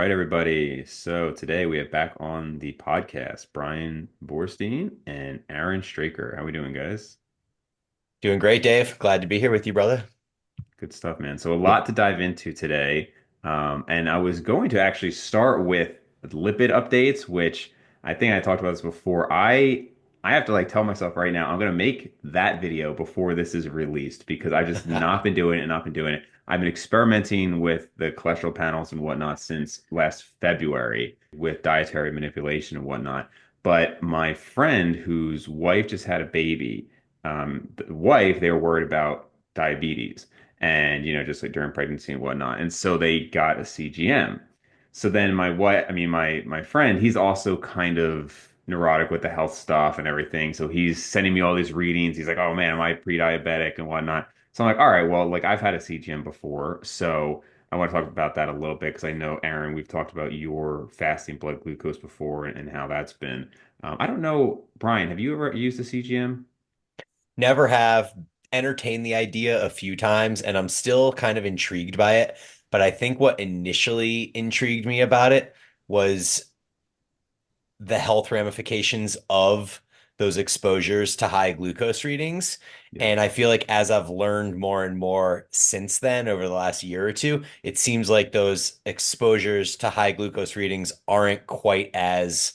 right, everybody. So today we have back on the podcast Bryan Boorstein and Aaron Straker. How we doing, guys? Doing great, Dave. Glad to be here with you, brother. Good stuff, man. So a lot to dive into today. And I was going to actually start with lipid updates, which I think I talked about this before. I have to like tell myself right now, I'm gonna make that video before this is released because I've just not been doing it and not been doing it. I've been experimenting with the cholesterol panels and whatnot since last February with dietary manipulation and whatnot. But my friend whose wife just had a baby, the wife, they were worried about diabetes and just like during pregnancy and whatnot. And so they got a CGM. So then my wife, I mean my friend, he's also kind of neurotic with the health stuff and everything. So he's sending me all these readings. He's like, "Oh man, am I pre-diabetic and whatnot?" So I'm like, "All right, well, like I've had a CGM before, so I want to talk about that a little bit because I know Aaron, we've talked about your fasting blood glucose before and how that's been. I don't know, Brian, have you ever used a CGM? Never have entertained the idea a few times, and I'm still kind of intrigued by it. But I think what initially intrigued me about it was the health ramifications of those exposures to high glucose readings. Yeah. And I feel like as I've learned more and more since then, over the last year or two, it seems like those exposures to high glucose readings aren't quite as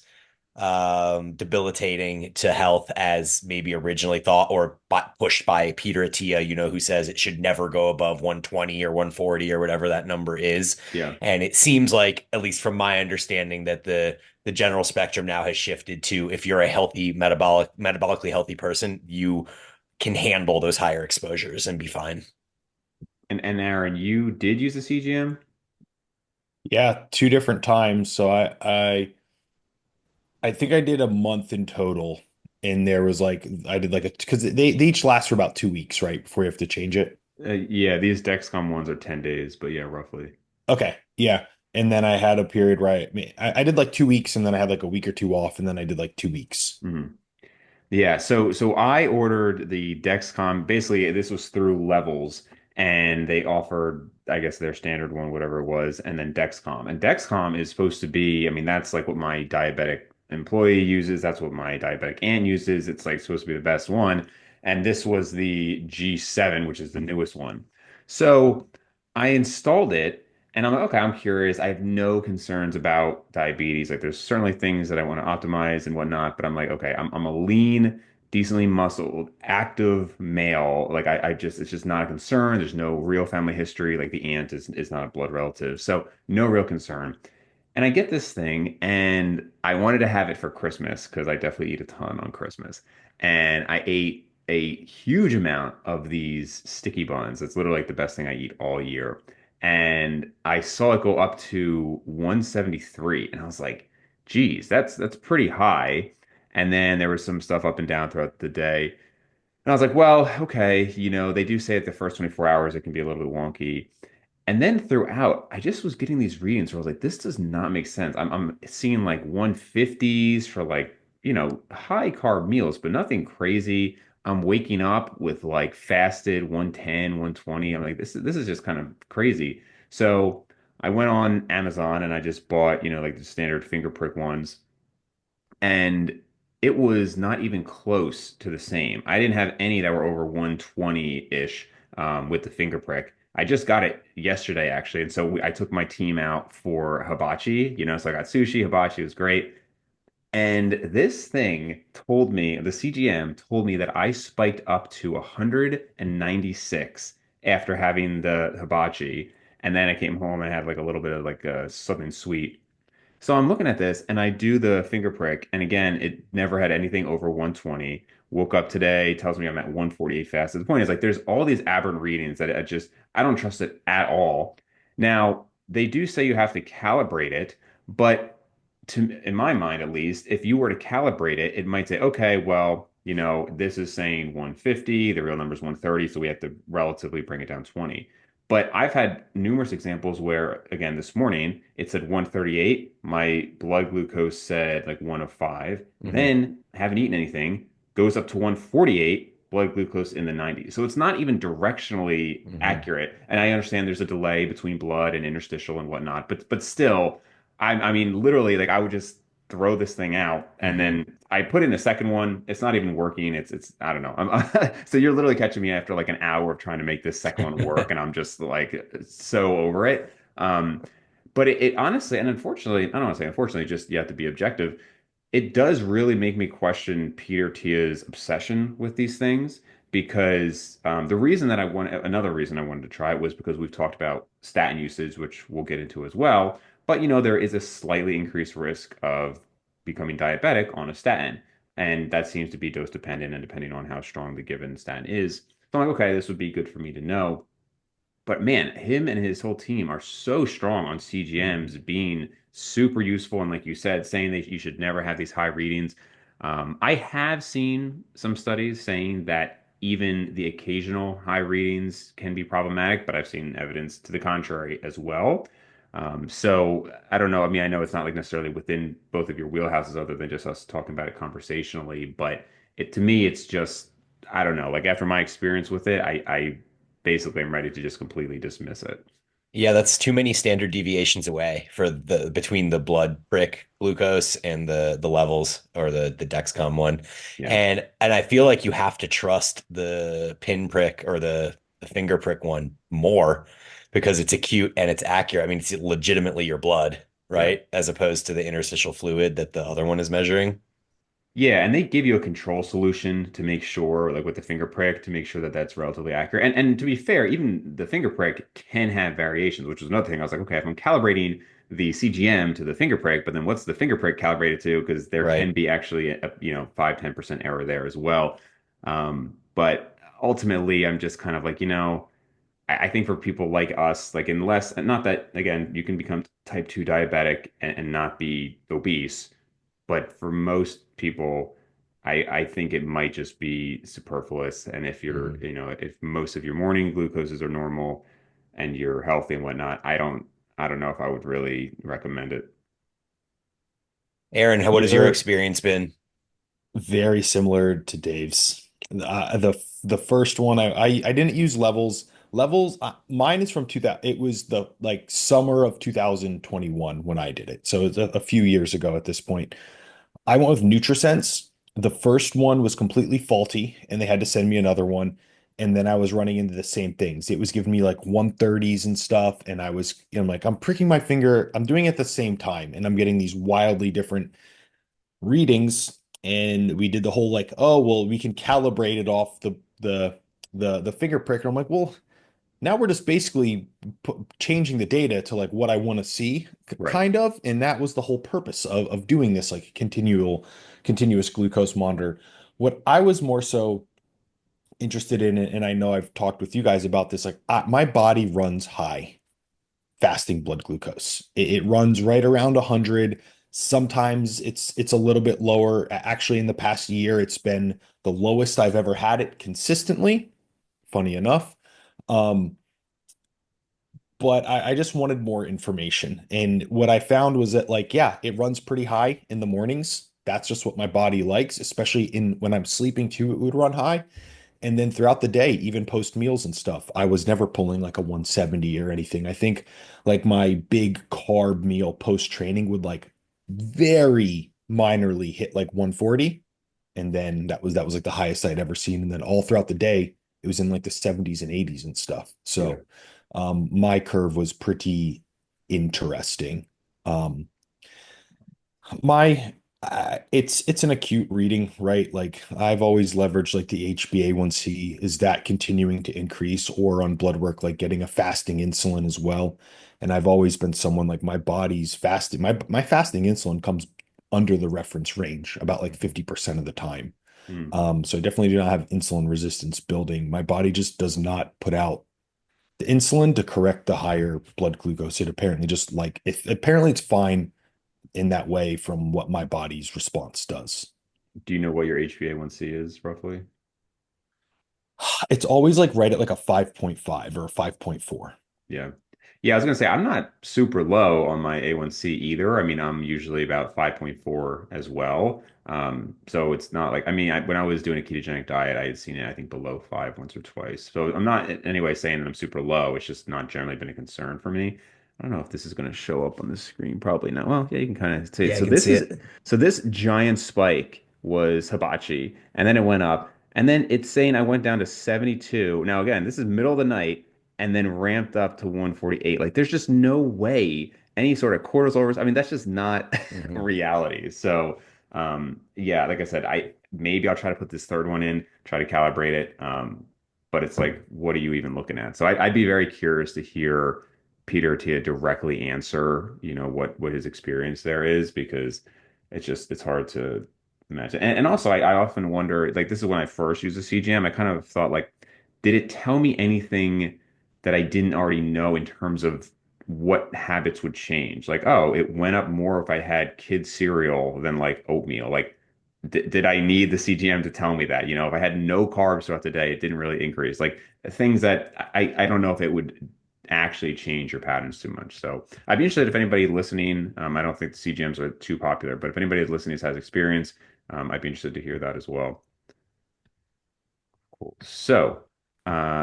debilitating to health as maybe originally thought or pushed by Peter Attia, who says it should never go above 120 or 140 or whatever that number is. Yeah. And it seems like, at least from my understanding, that the general spectrum now has shifted to if you're a healthy metabolically healthy person, you can handle those higher exposures and be fine. And Aaron, you did use the CGM? Yeah, two different times. So I think I did a month in total, and there was like I did like a because they each last for about 2 weeks, right? Before you have to change it. Yeah, these Dexcom ones are 10 days, but yeah, roughly. Okay, yeah. And then I had a period where I did like 2 weeks, and then I had like a week or two off, and then I did like 2 weeks. Mhm. Yeah, so I ordered the Dexcom. Basically, this was through Levels, and they offered, I guess, their standard one, whatever it was, and then Dexcom. And Dexcom is supposed to be, I mean, that's like what my diabetic employee uses. That's what my diabetic aunt uses. It's like supposed to be the best one. And this was the G7, which is the newest one. So I installed it. And I'm like, okay, I'm curious. I have no concerns about diabetes. Like, there's certainly things that I want to optimize and whatnot, but I'm like, okay, I'm a lean, decently muscled, active male. Like, it's just not a concern. There's no real family history. Like, the aunt is not a blood relative. So, no real concern. And I get this thing, and I wanted to have it for Christmas because I definitely eat a ton on Christmas. And I ate a huge amount of these sticky buns. It's literally like the best thing I eat all year. And I saw it go up to 173, and I was like, geez, that's pretty high. And then there was some stuff up and down throughout the day. And I was like, well, okay, they do say that the first 24 hours it can be a little bit wonky. And then throughout, I just was getting these readings where I was like, this does not make sense. I'm seeing like 150s for like, high carb meals, but nothing crazy. I'm waking up with like fasted 110, 120. I'm like, this is just kind of crazy. So I went on Amazon and I just bought, like the standard finger prick ones and it was not even close to the same. I didn't have any that were over 120-ish with the finger prick. I just got it yesterday, actually, and so I took my team out for hibachi. So I got sushi, hibachi was great. And this thing told me, the CGM told me that I spiked up to 196 after having the hibachi. And then I came home and had like a little bit of like something sweet. So I'm looking at this and I do the finger prick, and again, it never had anything over 120. Woke up today, tells me I'm at 148 fast. The point is, like, there's all these aberrant readings that I don't trust it at all. Now, they do say you have to calibrate it, but in my mind at least, if you were to calibrate it, it might say, okay, well, this is saying 150, the real number is 130, so we have to relatively bring it down 20. But I've had numerous examples where, again, this morning it said 138. My blood glucose said like 105. Mhm. Then haven't eaten anything, goes up to 148, blood glucose in the 90s. So it's not even directionally Mhm. accurate. And I understand there's a delay between blood and interstitial and whatnot, but still, I mean, literally, like I would just throw this thing out, and Hmm. then I put in a second one. It's not even working. It's I don't know. So you're literally catching me after like an hour of trying to make this second one work, and I'm just like so over it. But it honestly, and unfortunately, I don't want to say unfortunately, just you have to be objective. It does really make me question Peter Tia's obsession with these things because the reason that another reason I wanted to try it was because we've talked about statin usage, which we'll get into as well. But there is a slightly increased risk of becoming diabetic on a statin, and that seems to be dose dependent and depending on how strong the given statin is. So I'm like, okay, this would be good for me to know. But man, him and his whole team are so strong on CGMs being super useful. And like you said, saying that you should never have these high readings. I have seen some studies saying that even the occasional high readings can be problematic, but I've seen evidence to the contrary as well. So I don't know. I mean, I know it's not like necessarily within both of your wheelhouses other than just us talking about it conversationally, but to me, it's just, I don't know. Like after my experience with it, I basically I'm ready to just completely dismiss it. Yeah, that's too many standard deviations away for the between the blood prick glucose and the levels or the Dexcom one. Yeah. And I feel like you have to trust the pin prick or the finger prick one more because it's acute and it's accurate. I mean, it's legitimately your blood, Yeah. right? As opposed to the interstitial fluid that the other one is measuring. Yeah, and they give you a control solution to make sure, like with the finger prick, to make sure that that's relatively accurate. And to be fair, even the finger prick can have variations, which is another thing. I was like, okay, if I'm calibrating the CGM to the finger prick, but then what's the finger prick calibrated to? Because there can Right. be actually a 5-10% error there as well. But ultimately, I'm just kind of like, I think for people like us, like unless, not that again, you can become type 2 diabetic and not be obese, but for most people, I think it might just be superfluous. And if Mhm. if most of your morning glucoses are normal and you're healthy and whatnot, I don't know if I would really recommend it. Aaron, what has your You're experience been? very similar to Dave's. The first one I didn't use levels. Levels mine is from 2000. It was the like summer of 2021 when I did it. So it's a few years ago at this point. I went with NutriSense. The first one was completely faulty, and they had to send me another one. And then I was running into the same things. It was giving me like 130s and stuff. And I'm like, I'm pricking my finger. I'm doing it at the same time, and I'm getting these wildly different readings. And we did the whole like, oh, well, we can calibrate it off the finger prick. And I'm like, well, now we're just basically changing the data to like what I want to see, Right. kind of. And that was the whole purpose of doing this like continuous glucose monitor. What I was more so interested in, and I know I've talked with you guys about this, like my body runs high fasting blood glucose. It runs right around 100. Sometimes it's a little bit lower. Actually, in the past year, it's been the lowest I've ever had it consistently, funny enough. Um, but I just wanted more information. And what I found was that, like, yeah, it runs pretty high in the mornings. That's just what my body likes, especially in when I'm sleeping too, it would run high. And then throughout the day, even post meals and stuff, I was never pulling like a 170 or anything. I think like my big carb meal post training would like very minorly hit like 140. And then that was like the highest I'd ever seen. And then all throughout the day, it was in like the 70s and 80s and stuff. Yeah. So my curve was pretty interesting. Um, my it's an acute reading, right? Like I've always leveraged like the HbA1c. Is that continuing to increase, or on blood work, like getting a fasting insulin as well? And I've always been someone like my body's fasting. My fasting insulin comes under the reference range about like 50% of the time. Hmm. So I definitely do not have insulin resistance building. My body just does not put out the insulin to correct the higher blood glucose. It apparently just like if apparently it's fine in that way from what my body's response does. Do you know what your HbA1c is roughly? It's always like right at like a 5.5 or a 5.4. Yeah. Yeah, I was gonna say I'm not super low on my A1C either. I mean, I'm usually about 5.4 as well. So it's not like, I mean, when I was doing a ketogenic diet, I had seen it, I think, below 5 once or twice. So I'm not in any way saying that I'm super low. It's just not generally been a concern for me. I don't know if this is going to show up on the screen. Probably not. Well, yeah, you can kind of see it. Yeah, I can see it. So this giant spike was hibachi, and then it went up, and then it's saying I went down to 72. Now again, this is middle of the night, and then ramped up to 148. Like there's just no way any sort of cortisol. I mean, that's just not Mhm. reality. So yeah, like I said, I maybe I'll try to put this third one in, try to calibrate it. But it's like, what are you even looking at? So I'd be very curious to hear Peter Attia directly answer, what his experience there is, because it's hard to imagine. And also I often wonder, like this is when I first used the CGM, I kind of thought like, did it tell me anything that I didn't already know in terms of what habits would change? Like, oh, it went up more if I had kids cereal than like oatmeal. Like, did I need the CGM to tell me that? If I had no carbs throughout the day, it didn't really increase. Like things that I don't know if it would actually change your patterns too much. So I'd be interested if anybody listening, I don't think the CGMs are too popular, but if anybody listening has experience, I'd be interested to hear that as well. Cool. So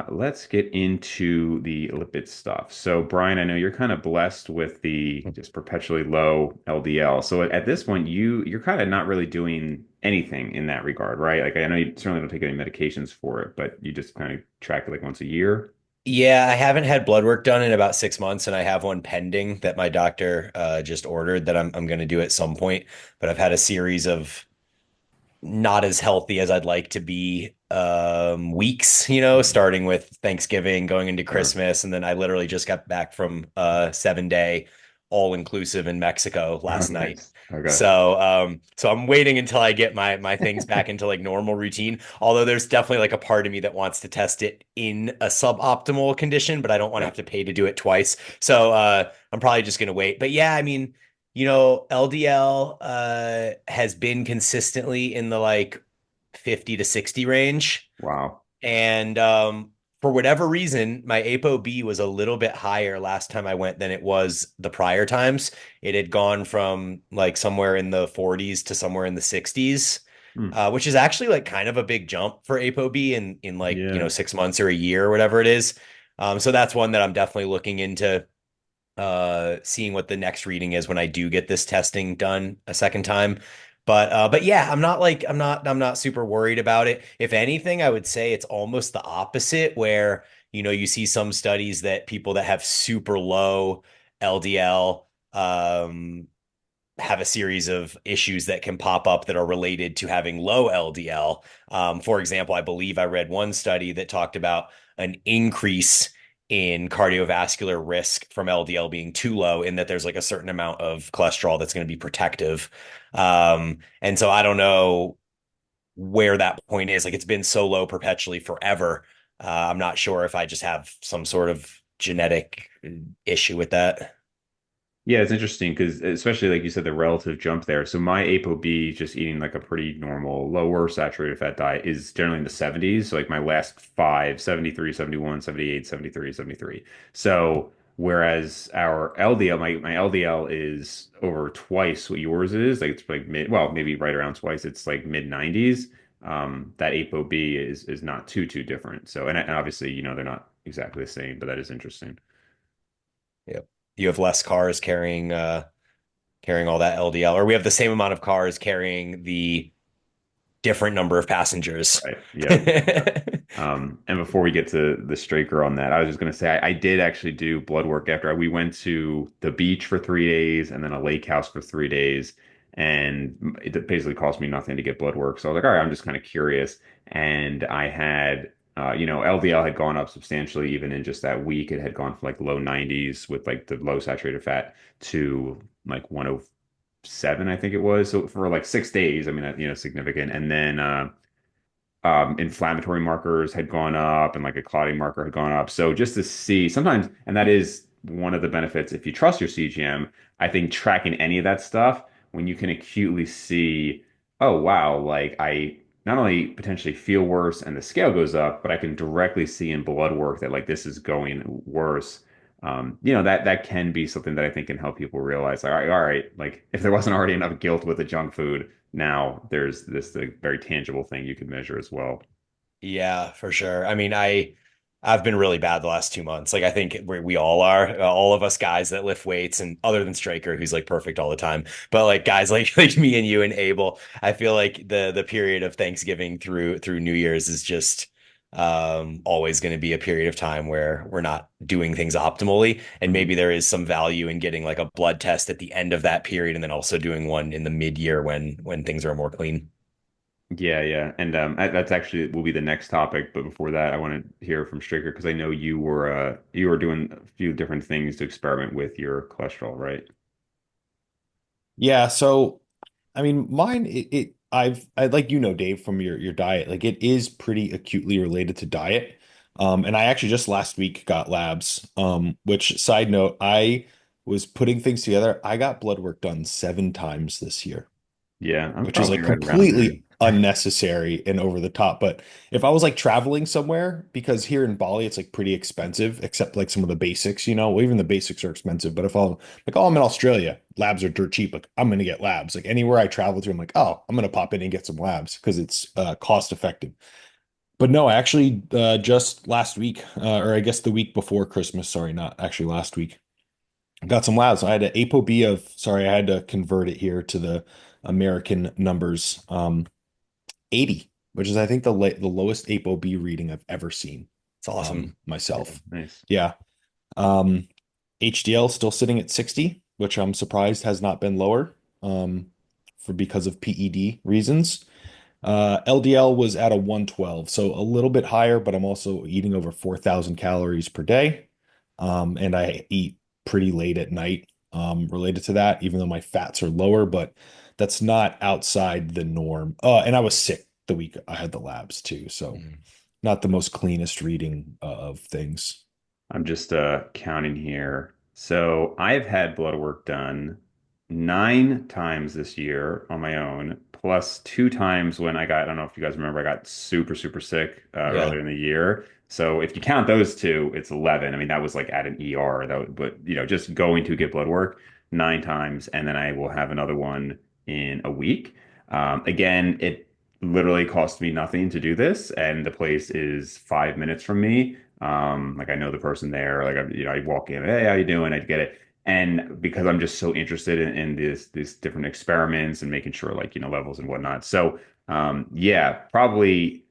let's get into the lipid stuff. So Brian, I know you're kind of blessed with the just perpetually low LDL. So at this point, you're kind of not really doing anything in that regard, right? Like I know you certainly don't take any medications for it, but you just kind of track it like once a year. Yeah, I haven't had blood work done in about 6 months, and I have one pending that my doctor just ordered that I'm going to do at some point. But I've had a series of not as healthy as I'd like to be weeks, Mm, starting with Thanksgiving, going into sure. Christmas, and then I literally just got back from a 7 day all inclusive in Mexico Oh, last night. nice. Okay. So I'm waiting until I get my things back into like normal routine. Although there's definitely like a part of me that wants to test it in a suboptimal condition, but I don't want to have Yep. to pay to do it twice. So I'm probably just gonna wait. But yeah, I mean, LDL has been consistently in the like 50 to 60 range. Wow. And for whatever reason, my ApoB was a little bit higher last time I went than it was the prior times. It had gone from like somewhere in the 40s to somewhere in the 60s, Hmm. which is actually like kind of a big jump for ApoB in like, Yeah. 6 months or a year or whatever it is. So that's one that I'm definitely looking into seeing what the next reading is when I do get this testing done a second time. But yeah, I'm not super worried about it. If anything, I would say it's almost the opposite where, you see some studies that people that have super low LDL have a series of issues that can pop up that are related to having low LDL. For example, I believe I read one study that talked about an increase in cardiovascular risk from LDL being too low, in that there's like a certain amount of cholesterol that's going to be protective. And so I don't know where that point is. Like it's been so low perpetually forever. I'm not sure if I just have some sort of genetic issue with that. Yeah, it's interesting because especially like you said, the relative jump there. So my ApoB, just eating like a pretty normal, lower saturated fat diet, is generally in the 70s. So like my last five, 73, 71, 78, 73, 73. So whereas our LDL, my LDL is over twice what yours is. Like it's like well, maybe right around twice. It's like mid 90s. That ApoB is not too different. So and obviously, they're not exactly the same, but that is interesting. Yep. You have less cars carrying all that LDL, or we have the same amount of cars carrying the different number of passengers. Right. Yep. And before we get to the Straker on that, I was just going to say I did actually do blood work after we went to the beach for 3 days and then a lake house for 3 days. And it basically cost me nothing to get blood work. So I was like, all right, I'm just kind of curious. And I had, LDL had gone up substantially even in just that week. It had gone from like low 90s with like the low saturated fat to like 107, I think it was. So for like 6 days, I mean, significant. And then, inflammatory markers had gone up and like a clotting marker had gone up. So just to see sometimes, and that is one of the benefits if you trust your CGM, I think tracking any of that stuff when you can acutely see, oh wow, like I not only potentially feel worse and the scale goes up, but I can directly see in blood work that like this is going worse. That can be something that I think can help people realize, like, all right, like if there wasn't already enough guilt with the junk food, now there's this very tangible thing you can measure as well. Yeah, for sure. I mean, I I've been really bad the last 2 months. Like I think we all are, all of us guys that lift weights, and other than Straker, who's like perfect all the time, but like guys like like me and you and Abel, I feel like the period of Thanksgiving through New Year's is just always going to be a period of time where we're not doing things optimally, and maybe there is some value in getting like a blood test at the end of that period, and then also doing one in the mid year when things are more clean. Yeah, yeah. And that's actually will be the next topic, but before that, I want to hear from Stricker because I know you were doing a few different things to experiment with your cholesterol, right? Yeah, so I mean, mine I like Dave from your diet, like it is pretty acutely related to diet. And I actually just last week got labs. Which side note, I was putting things together. I got blood work done 7 times this year, Yeah, I'm which is probably like right around there. completely unnecessary and over the top. But if I was like traveling somewhere, because here in Bali it's like pretty expensive, except like some of the basics, well, even the basics are expensive. But if I'm like, oh, I'm in Australia, labs are dirt cheap. Like I'm gonna get labs. Like anywhere I travel to, I'm like, oh, I'm gonna pop in and get some labs because it's cost effective. But no, actually, just last week, or I guess the week before Christmas, sorry, not actually last week, got some labs. I had an ApoB of, sorry, I had to convert it here to the American numbers. 80, which is I think the lowest ApoB reading I've ever seen It's awesome. Yeah, myself. nice. Yeah. Um, HDL still sitting at 60, which I'm surprised has not been lower for because of PED reasons. LDL was at a 112, so a little bit higher, but I'm also eating over 4,000 calories per day. And I eat pretty late at night related to that, even though my fats are lower, but that's not outside the norm. And I was sick the week I had the labs too, so Mhm. not the most cleanest reading of things. I'm just counting here. So I've had blood work done 9 times this year on my own, plus 2 times when I don't know if you guys remember, I got super, super sick Yeah. earlier in the year. So if you count those two, it's 11. I mean, that was like at an ER, though, but just going to get blood work 9 times, and then I will have another one in a week. Again, it literally cost me nothing to do this, and the place is 5 minutes from me. Like I know the person there, like I walk in, hey, how you doing? I get it. And because I'm just so interested in these different experiments and making sure like, levels and whatnot. So yeah, probably,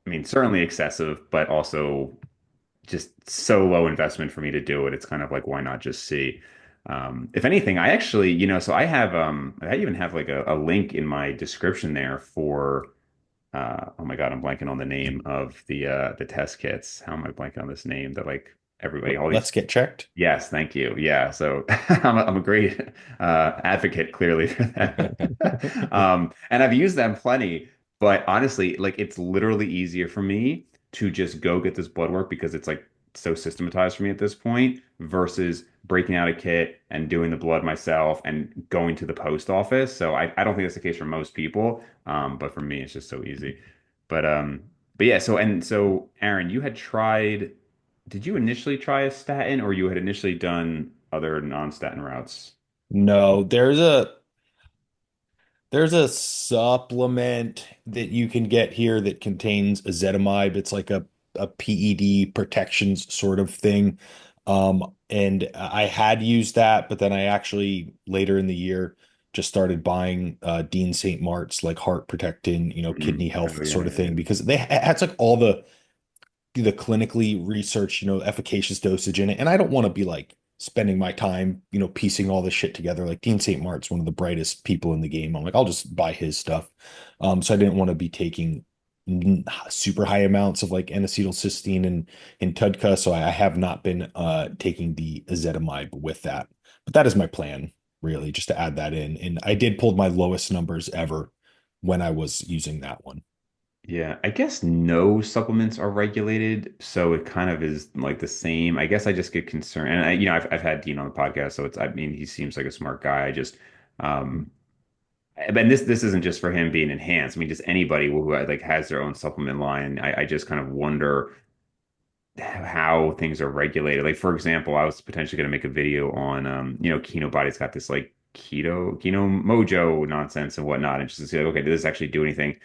I mean, certainly excessive, but also just so low investment for me to do it. It's kind of like, why not just see? If anything, I actually, so I even have like a link in my description there for oh my God, I'm blanking on the name of the test kits. How am I blanking on this name that like everybody, all these. Let's get checked. Yes, thank you. Yeah, so I'm a great advocate clearly for that. And I've used them plenty, but honestly, like it's literally easier for me to just go get this blood work because it's like so systematized for me at this point versus breaking out a kit and doing the blood myself and going to the post office. So I don't think that's the case for most people. But for me, it's just so easy. But um, but yeah, so Aaron, you had tried. Did you initially try a statin or you had initially done other non-statin routes? No, there's a supplement that you can get here that contains ezetimibe. It's like a PED protections sort of thing. And I had used that, but then I actually later in the year just started buying Dean St. Mark's like heart protecting, kidney Oh health yeah, sort of yeah, thing yeah. because they it's like all the clinically researched, efficacious dosage in it. And I don't want to be like spending my time, piecing all this shit together. Like Dean St. Mark's one of the brightest people in the game. I'm like, I'll just buy his stuff. So I didn't want to be taking super high amounts of like N-acetylcysteine and TUDCA. So I have not been taking the ezetimibe with that. But that is my plan, really, just to add that in. And I did pull my lowest numbers ever when I was using that one. Yeah, I guess no supplements are regulated, so it kind of is like the same. I guess I just get concerned, and I've had Dean on the podcast, so I mean, he seems like a smart guy. I just, but this isn't just for him being enhanced. I mean, just anybody who like has their own supplement line. I just kind of wonder how things are regulated. Like for example, I was potentially going to make a video on Kinobody's got this like Kino Mojo nonsense and whatnot, and just to see like, okay, did this actually do anything?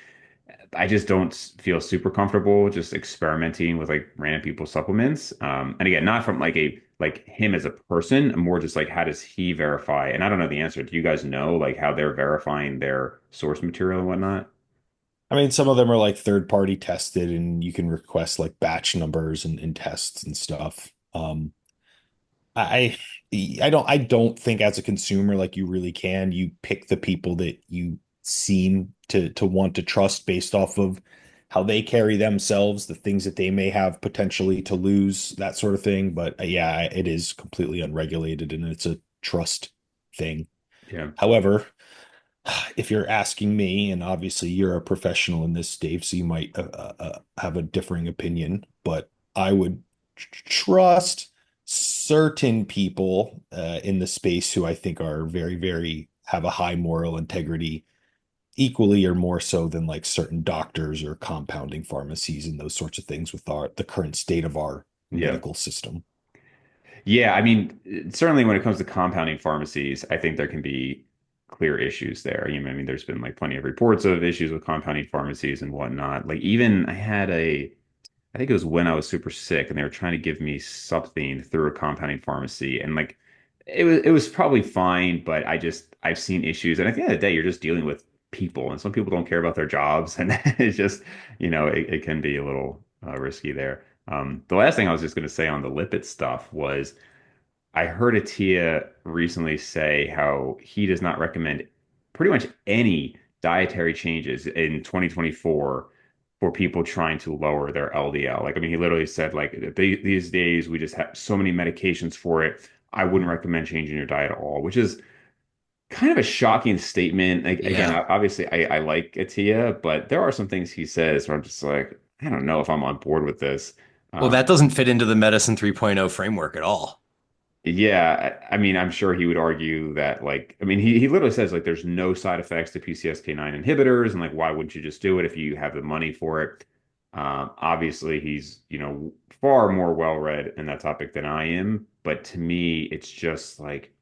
I just don't feel super comfortable just experimenting with like random people's supplements. And again, not from like a like him as a person, more just like how does he verify? And I don't know the answer. Do you guys know like how they're verifying their source material and whatnot? I mean, some of them are like third party tested and you can request like batch numbers and tests and stuff. I I don't think as a consumer like you really can. You pick the people that you seem to want to trust based off of how they carry themselves, the things that they may have potentially to lose, that sort of thing. But yeah, it is completely unregulated and it's a trust thing. Yeah. However, if you're asking me, and obviously you're a professional in this, Dave, so you might have a differing opinion, but I would trust certain people in the space who I think are very, very have a high moral integrity, equally or more so than like certain doctors or compounding pharmacies and those sorts of things with our the current state of our Yeah. medical system. Yeah, I mean, certainly when it comes to compounding pharmacies, I think there can be clear issues there. I mean, there's been like plenty of reports of issues with compounding pharmacies and whatnot. Like even I had I think it was when I was super sick and they were trying to give me something through a compounding pharmacy. And like it was probably fine, but I've seen issues. And at the end of the day, you're just dealing with people and some people don't care about their jobs. And it's just, it can be a little risky there. The last thing I was just going to say on the lipid stuff was I heard Atia recently say how he does not recommend pretty much any dietary changes in 2024 for people trying to lower their LDL. Like, I mean, he literally said, like, these days we just have so many medications for it. I wouldn't recommend changing your diet at all, which is kind of a shocking statement. Like, again, Yeah. obviously, I like Atia, but there are some things he says where I'm just like, I don't know if I'm on board with this. Well, that Um, doesn't fit into the Medicine 3.0 framework at all. Yeah, I mean, I'm sure he would argue that, like, I mean, he literally says, like, there's no side effects to PCSK9 inhibitors, and, like, why wouldn't you just do it if you have the money for it? Obviously, he's, far more well-read in that topic than I am, but to me, it's just like,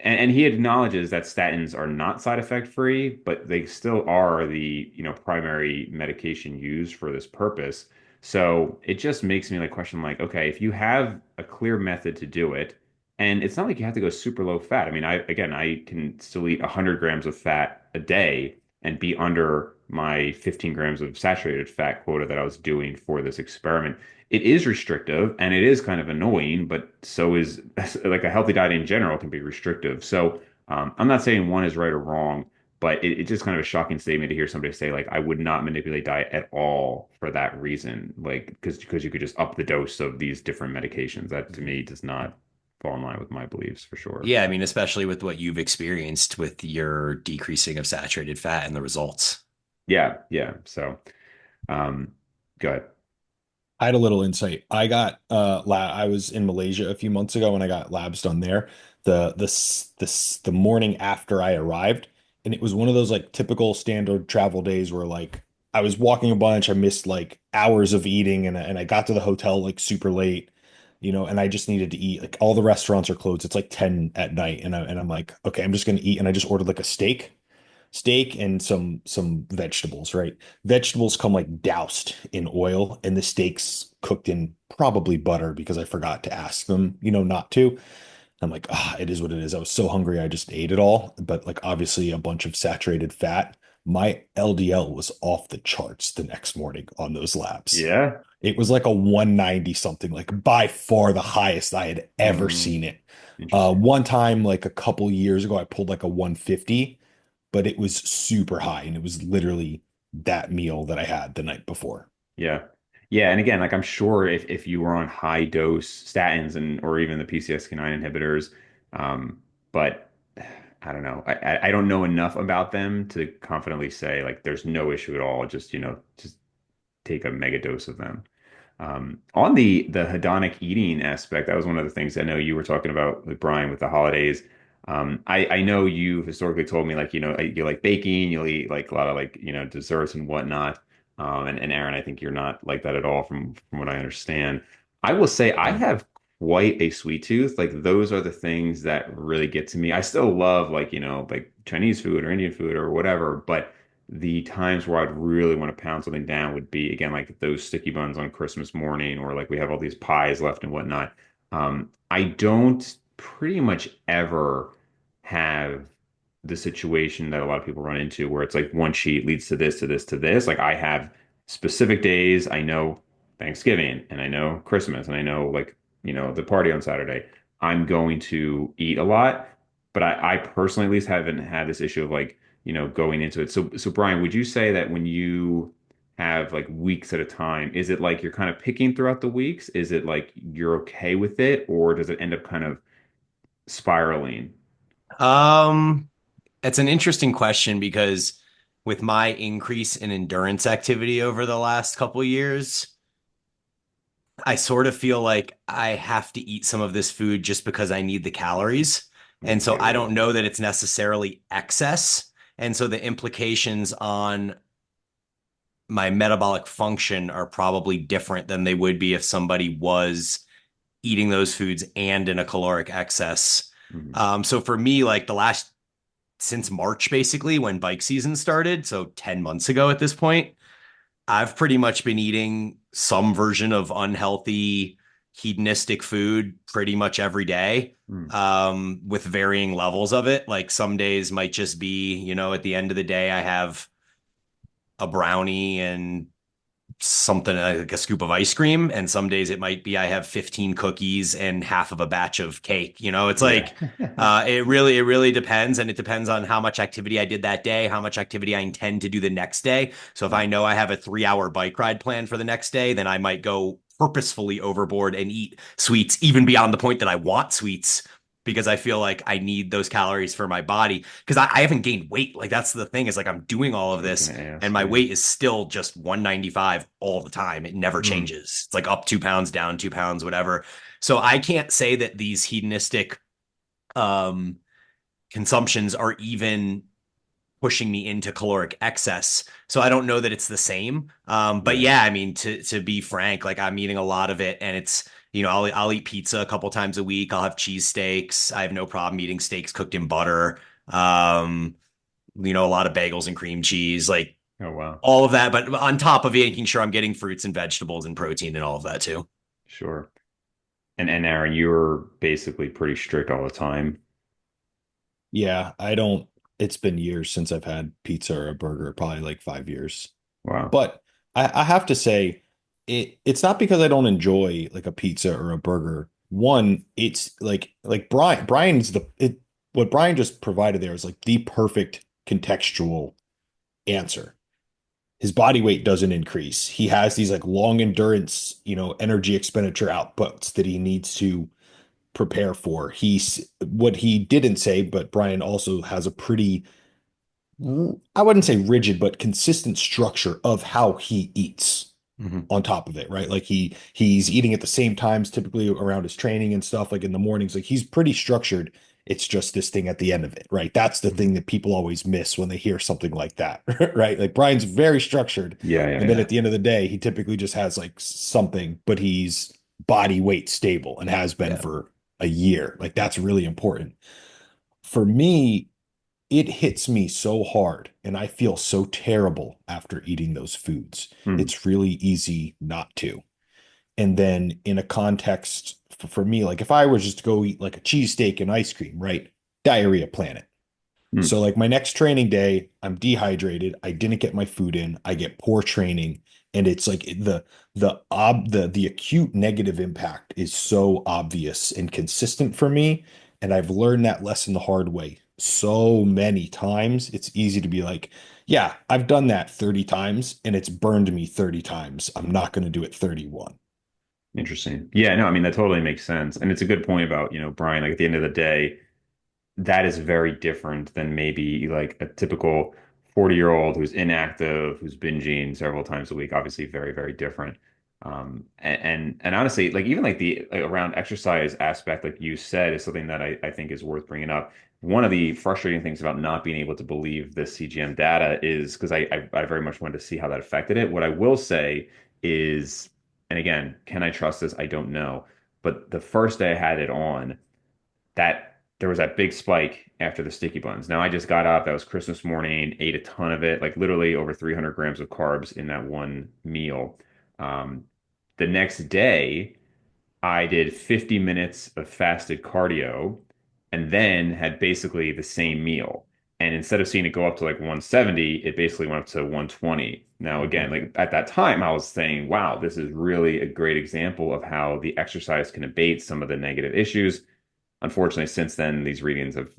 and he acknowledges that statins are not side effect free, but they still are the, primary medication used for this purpose. So it just makes me like question like, okay, if you have a clear method to do it, and it's not like you have to go super low fat. I mean, I can still eat 100 grams of fat a day and be under my 15 grams of saturated fat quota that I was doing for this experiment. It is restrictive and it is kind of annoying, but so is like a healthy diet in general can be restrictive. So I'm not saying one is right or wrong, but it's just kind of a shocking statement to hear somebody say like I would not manipulate diet at all for that reason, like because you could just up the dose of these different medications. That to me does not fall in line with my beliefs for sure. Yeah, I mean, especially with what you've experienced with your decreasing of saturated fat and the results. Yeah, yeah. So um, go ahead. I had a little insight. I was in Malaysia a few months ago and I got labs done there. The morning after I arrived, and it was one of those like typical standard travel days where like I was walking a bunch, I missed like hours of eating, and I got to the hotel like super late, and I just needed to eat. Like all the restaurants are closed. It's like 10 at night, and I'm like, okay, I'm just gonna eat, and I just ordered like a steak and some vegetables, right? Vegetables come like doused in oil, and the steaks cooked in probably butter because I forgot to ask them, not to. I'm like, it is what it is. I was so hungry, I just ate it all. But like obviously a bunch of saturated fat. My LDL was off the charts the next morning on those labs. Yeah. It was like a 190 something, like by far the highest I had ever Mm, seen it. interesting. One time, like a couple years ago, I pulled like a 150, but it was super high, and it was literally that meal that I had the night before. Yeah. Yeah, and again, like I'm sure if you were on high dose statins and or even the PCSK9 inhibitors, but I don't know. I don't know enough about them to confidently say like there's no issue at all. Just, just take a mega dose of them. On the hedonic eating aspect, that was one of the things I know you were talking about with Brian with the holidays. I know you historically told me like you like baking, you'll eat like a lot of like desserts and whatnot. And Aaron, I think you're not like that at all from what I understand. I will say I have quite a sweet tooth. Like those are the things that really get to me. I still love like like Chinese food or Indian food or whatever, but the times where I'd really want to pound something down would be again like those sticky buns on Christmas morning, or like we have all these pies left and whatnot. I don't pretty much ever have the situation that a lot of people run into where it's like one sheet leads to this, to this, to this. Like I have specific days. I know Thanksgiving and I know Christmas and I know like, the party on Saturday. I'm going to eat a lot, but I personally at least haven't had this issue of like, going into it. So Bryan, would you say that when you have like weeks at a time, is it like you're kind of picking throughout the weeks? Is it like you're okay with it, or does it end up kind of spiraling? Um, it's an interesting question because with my increase in endurance activity over the last couple years, I sort of feel like I have to eat some of this food just because I need the calories. And so I don't Yeah. know that it's necessarily excess. And so the implications on my metabolic function are probably different than they would be if somebody was eating those foods and in a caloric excess. Mhm. So for me, like the last since March, basically, when bike season started, so 10 months ago at this point, I've pretty much been eating some version of unhealthy, hedonistic food pretty much every day, Mm. with varying levels of it. Like some days might just be, at the end of the day, I have a brownie and something like a scoop of ice cream. And some days it might be I have 15 cookies and half of a batch of cake. It's Yeah. like it really depends. And it depends on how much activity I did that day, how much activity I intend to do the next day. So if I know I have a 3 hour bike ride planned for the next day, then I might go purposefully overboard and eat sweets, even beyond the point that I want sweets. Because I feel like I need those calories for my body. Because I haven't gained weight. Like that's the thing is like I'm doing all of I was this gonna and ask, my yeah. weight is still just 195 all the time. It never Mm. changes. It's like up 2 pounds, down 2 pounds, whatever. So I can't say that these hedonistic um, consumptions are even pushing me into caloric excess. So I don't know that it's the same. But Yeah. yeah, I mean, to be frank, like I'm eating a lot of it, and it's I'll eat pizza a couple times a week. I'll have cheesesteaks. I have no problem eating steaks cooked in butter. Um, a lot of bagels and cream cheese. Like Oh wow. all of that, but on top of making sure I'm getting fruits and vegetables and protein and all of that too. Sure. And Aaron, you're basically pretty strict all the time. Yeah, I don't, it's been years since I've had pizza or a burger, probably like 5 years. Wow. But I have to say, it's not because I don't enjoy like a pizza or a burger. One, it's like Brian's what Bryan just provided there is like the perfect contextual answer. His body weight doesn't increase. He has these like long endurance, energy expenditure outputs that he needs to prepare for. He's what he didn't say, but Bryan also has a pretty, I wouldn't say rigid, but consistent structure of how he eats Mm-hmm. on top of it, right? Like he's eating at the same times, typically around his training and stuff, like in the mornings. Like he's pretty structured. It's just this thing at the end of it, right? That's the Mm-hmm. thing that people always miss when they hear something like that, right? Like Bryan's very structured, Yeah, yeah, and then yeah. at the end of the day, he typically just has like something, but he's body weight stable and has been Yeah. for a year. Like that's really important. For me, it hits me so hard and I feel so terrible after eating those foods. Mm. It's really easy not to. And then in a context for me, like if I was just to go eat like a cheesesteak and ice cream, right? Diarrhea planet. Mm. So like my next training day, I'm dehydrated. I didn't get my food in. I get poor training, and it's like the acute negative impact is so obvious and consistent for me. And I've learned that lesson the hard way so many times. It's easy to be like, yeah, I've done that 30 times and it's burned me 30 times. I'm not going to do it 31. Interesting. Yeah, no, I mean that totally makes sense. And it's a good point about, Bryan, like at the end of the day, that is very different than maybe like a typical 40-year-old who's inactive, who's binging several times a week. Obviously, very, very different. And honestly, like even like the like, around exercise aspect, like you said, is something that I think is worth bringing up. One of the frustrating things about not being able to believe this CGM data is because I very much wanted to see how that affected it. What I will say is, and again, can I trust this? I don't know. But the first day I had it on, that there was that big spike after the sticky buns. Now I just got up, that was Christmas morning, ate a ton of it, like literally over 300 grams of carbs in that one meal. Um, the next day, I did 50 minutes of fasted cardio and then had basically the same meal. And instead of seeing it go up to like 170, it basically went up to 120. Now, Mhm. again, like at that time, I was saying, wow, this is really a great example of how the exercise can abate some of the negative issues. Unfortunately, since then, these readings have,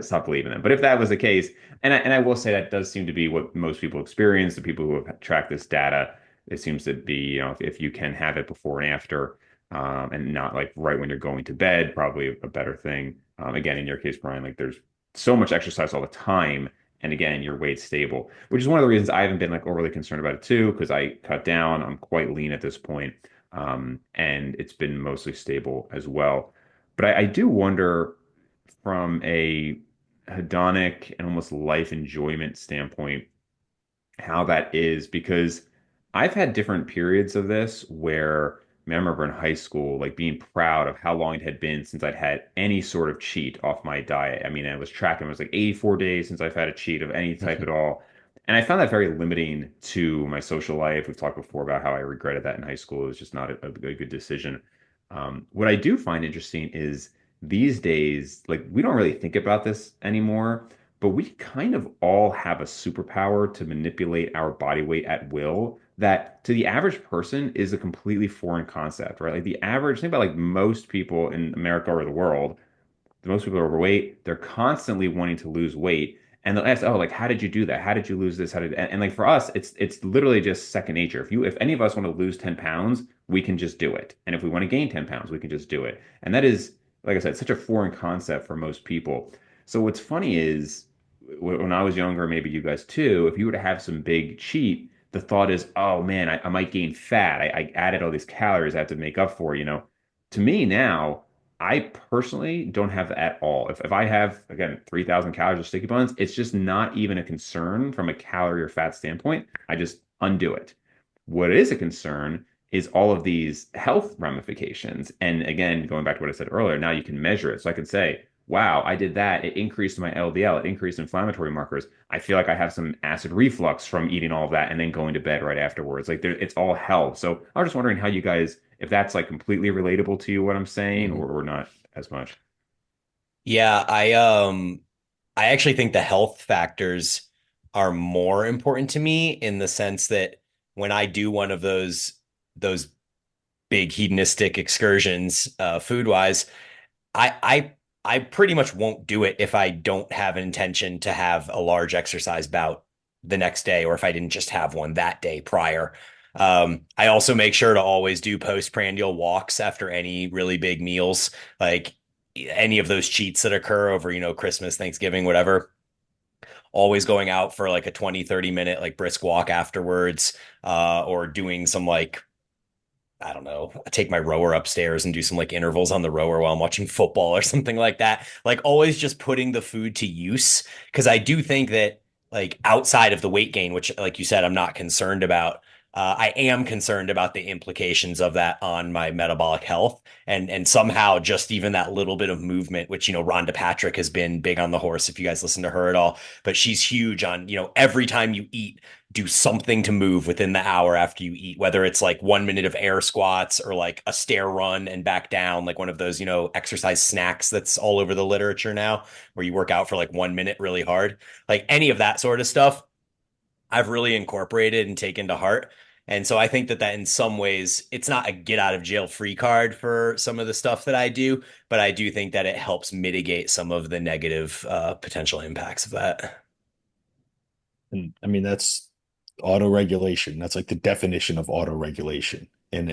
stopped believing them. But if that was the case, and I will say that does seem to be what most people experience, the people who have tracked this data, it seems to be, if you can have it before and after, and not like right when you're going to bed, probably a better thing. Again, in your case, Brian, like there's so much exercise all the time. And again, your weight's stable, which is one of the reasons I haven't been like overly concerned about it too, because I cut down. I'm quite lean at this point, and it's been mostly stable as well. But I do wonder from a hedonic and almost life enjoyment standpoint how that is because I've had different periods of this where I remember in high school, like being proud of how long it had been since I'd had any sort of cheat off my diet. I mean, I was tracking, it was like 84 days since I've had a cheat of any type at all. And I found that very limiting to my social life. We've talked before about how I regretted that in high school. It was just not a good decision. What I do find interesting is these days, like we don't really think about this anymore, but we kind of all have a superpower to manipulate our body weight at will that to the average person is a completely foreign concept, right? Like the average, think about like most people in America or the world, most people are overweight. They're constantly wanting to lose weight. And they'll ask, oh, like, how did you do that? How did you lose this? How did and like for us, it's literally just second nature. If any of us want to lose 10 pounds, we can just do it. And if we want to gain 10 pounds, we can just do it. And that is, like I said, such a foreign concept for most people. So what's funny is when I was younger, maybe you guys too, if you were to have some big cheat, the thought is, oh man, I might gain fat. I added all these calories I have to make up for. To me now, I personally don't have that at all. If I have, again, 3,000 calories of sticky buns, it's just not even a concern from a calorie or fat standpoint. I just undo it. What is a concern is all of these health ramifications. And again, going back to what I said earlier, now you can measure it. So I can say, wow, I did that. It increased my LDL, it increased inflammatory markers. I feel like I have some acid reflux from eating all of that and then going to bed right afterwards. Like it's all health. So I was just wondering how you guys, if that's like completely relatable to you, what I'm saying, Mhm. or not as much. Yeah, I actually think the health factors are more important to me in the sense that when I do one of those big hedonistic excursions, food wise, I I I pretty much won't do it if I don't have an intention to have a large exercise bout the next day, or if I didn't just have one that day prior. I also make sure to always do postprandial walks after any really big meals, like any of those cheats that occur over, Christmas, Thanksgiving, whatever. Always going out for like a 20, 30 minute like brisk walk afterwards, or doing some like I don't know, take my rower upstairs and do some like intervals on the rower while I'm watching football or something like that. Like always just putting the food to use. Cause I do think that like outside of the weight gain, which like you said, I'm not concerned about. I am concerned about the implications of that on my metabolic health, and somehow just even that little bit of movement, which Rhonda Patrick has been big on the horse. If you guys listen to her at all, but she's huge on every time you eat, do something to move within the hour after you eat, whether it's like 1 minute of air squats or like a stair run and back down, like one of those, exercise snacks that's all over the literature now, where you work out for like 1 minute really hard. Like any of that sort of stuff, I've really incorporated and taken to heart. And so I think that in some ways, it's not a get out of jail free card for some of the stuff that I do, but I do think that it helps mitigate some of the negative potential impacts of that. And I mean, that's auto regulation. That's like the definition of auto regulation. And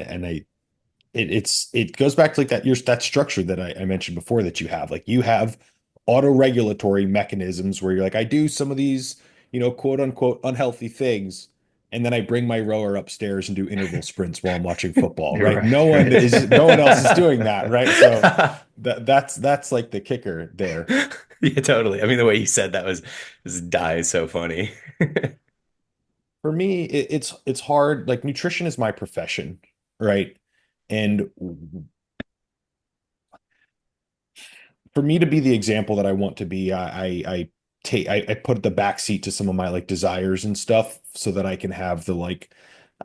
it goes back to like that structure that I mentioned before that you have. Like you have auto regulatory mechanisms where you're like, I do some of these, quote unquote unhealthy things, and then I bring my rower upstairs and do interval sprints while I'm watching football, You're right? right. No one else is doing that, right? So that's like the kicker there. Yeah, totally. I mean, the way you said that was die so funny. For me, it's hard. Like nutrition is my profession, right? And for me to be the example that I want to be, I put the back seat to some of my like desires and stuff so that I can have the like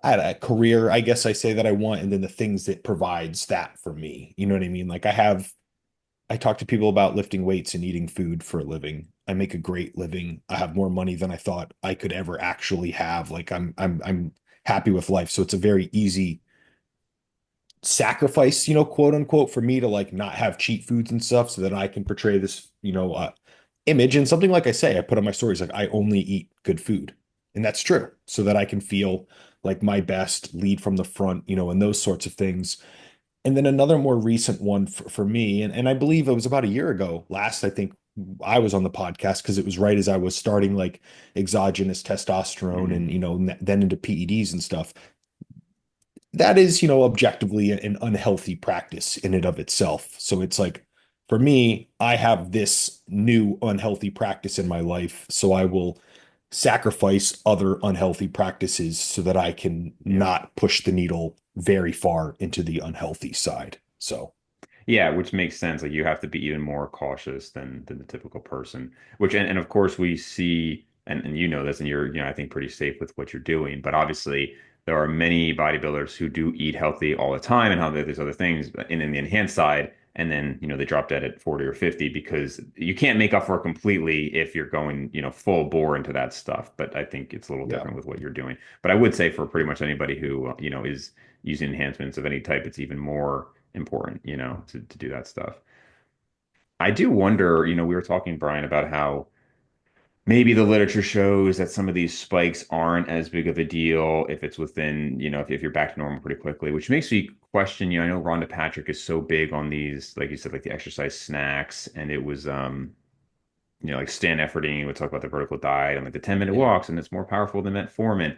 I had a career, I guess I say that I want, and then the things that provides that for me. You know what I mean? Like I talk to people about lifting weights and eating food for a living. I make a great living. I have more money than I thought I could ever actually have. Like I'm happy with life. So it's a very easy sacrifice, quote unquote, for me to like not have cheat foods and stuff so that I can portray this, image. And something like I say, I put on my stories, like I only eat good food. And that's true. So that I can feel like my best, lead from the front, and those sorts of things. And then another more recent one for me, and I believe it was about a year ago, last I think I was on the podcast because it was right as I was starting like exogenous testosterone Hmm. and, then into PEDs and stuff. That is, objectively an unhealthy practice in and of itself. So it's like, for me, I have this new unhealthy practice in my life. So I will sacrifice other unhealthy practices so that I can Yeah. not push the needle very far into the unhealthy side. So, Yeah, which makes sense. Like you have to be even more cautious than the typical person. Which and of course we see and you know this and you're I think pretty safe with what you're doing. But obviously there are many bodybuilders who do eat healthy all the time and how there's other things and in the enhanced side and then they drop dead at 40 or 50 because you can't make up for it completely if you're going full bore into that stuff. But I think it's a little yeah. different with what you're doing. But I would say for pretty much anybody who is using enhancements of any type, it's even more important, to do that stuff. I do wonder, we were talking, Brian, about how maybe the literature shows that some of these spikes aren't as big of a deal if it's within, if you're back to normal pretty quickly, which makes me question, I know Rhonda Patrick is so big on these, like you said, like the exercise snacks, and it was, like Stan Efferding would talk about the vertical diet and like the 10-minute Yeah. walks, and it's more powerful than metformin.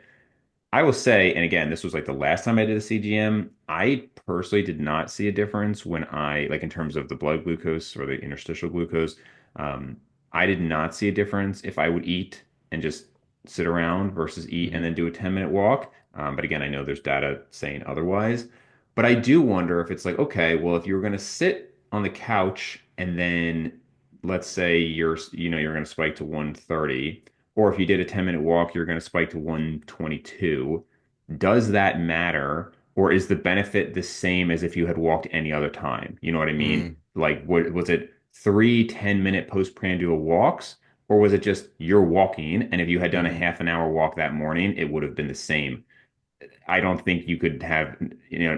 I will say, and again, this was like the last time I did a CGM. I personally did not see a difference when like in terms of the blood glucose or the interstitial glucose. Um, I did not see a difference if I would eat and just sit around versus eat and Mhm. then do a 10-minute walk. But again, I know there's data saying otherwise. But I do wonder if it's like, okay, well, if you were going to sit on the couch and then let's say you're going to spike to 130 or if you did a 10-minute walk, you're going to spike to 122. Does that matter? Or is the benefit the same as if you had walked any other time? You know what I mean? Mm. Like, what was it 3 10-minute postprandial walks? Or was it just you're walking? And if you had done a Mhm. half an hour walk that morning, it would have been the same. I don't think you could have,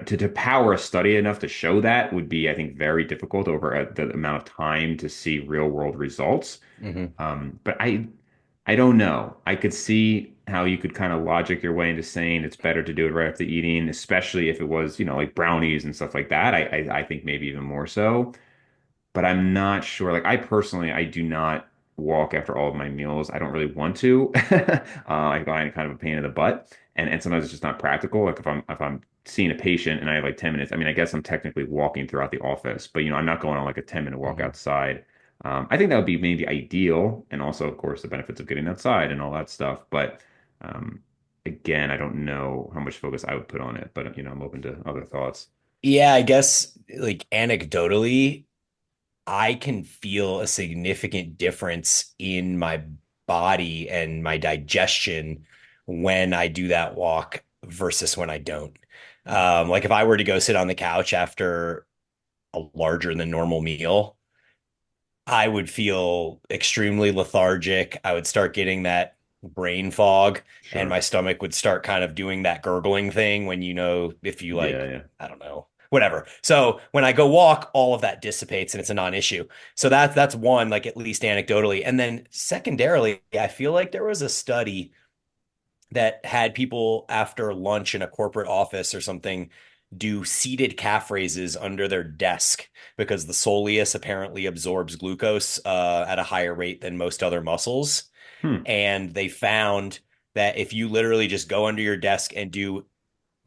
to power a study enough to show that would be, I think, very difficult over the amount of time to see real world results. Mhm. But I don't know. I could see how you could kind of logic your way into saying it's better to do it right after eating, especially if it was, like brownies and stuff like that. I think maybe even more so, but I'm not sure. Like I personally, I do not walk after all of my meals. I don't really want to. I find it kind of a pain in the butt, and sometimes it's just not practical. Like if I'm seeing a patient and I have like 10 minutes, I mean, I guess I'm technically walking throughout the office, but I'm not going on like a 10-minute walk Mhm. outside. I think that would be maybe ideal, and also, of course, the benefits of getting outside and all that stuff. But um, again, I don't know how much focus I would put on it, but I'm open to other thoughts. Yeah, I guess like anecdotally, I can feel a significant difference in my body and my digestion when I do that walk versus when I don't. Like if I were to go sit on the couch after a larger than normal meal, I would feel extremely lethargic. I would start getting that brain fog, and Sure. my stomach would start kind of doing that gurgling thing when if you Yeah, like, yeah. I don't know, whatever. So when I go walk, all of that dissipates and it's a non-issue. So that's one, like at least anecdotally. And then secondarily, I feel like there was a study that had people after lunch in a corporate office or something do seated calf raises under their desk because the soleus apparently absorbs glucose at a higher rate than most other muscles. Hmm. And they found that if you literally just go under your desk and do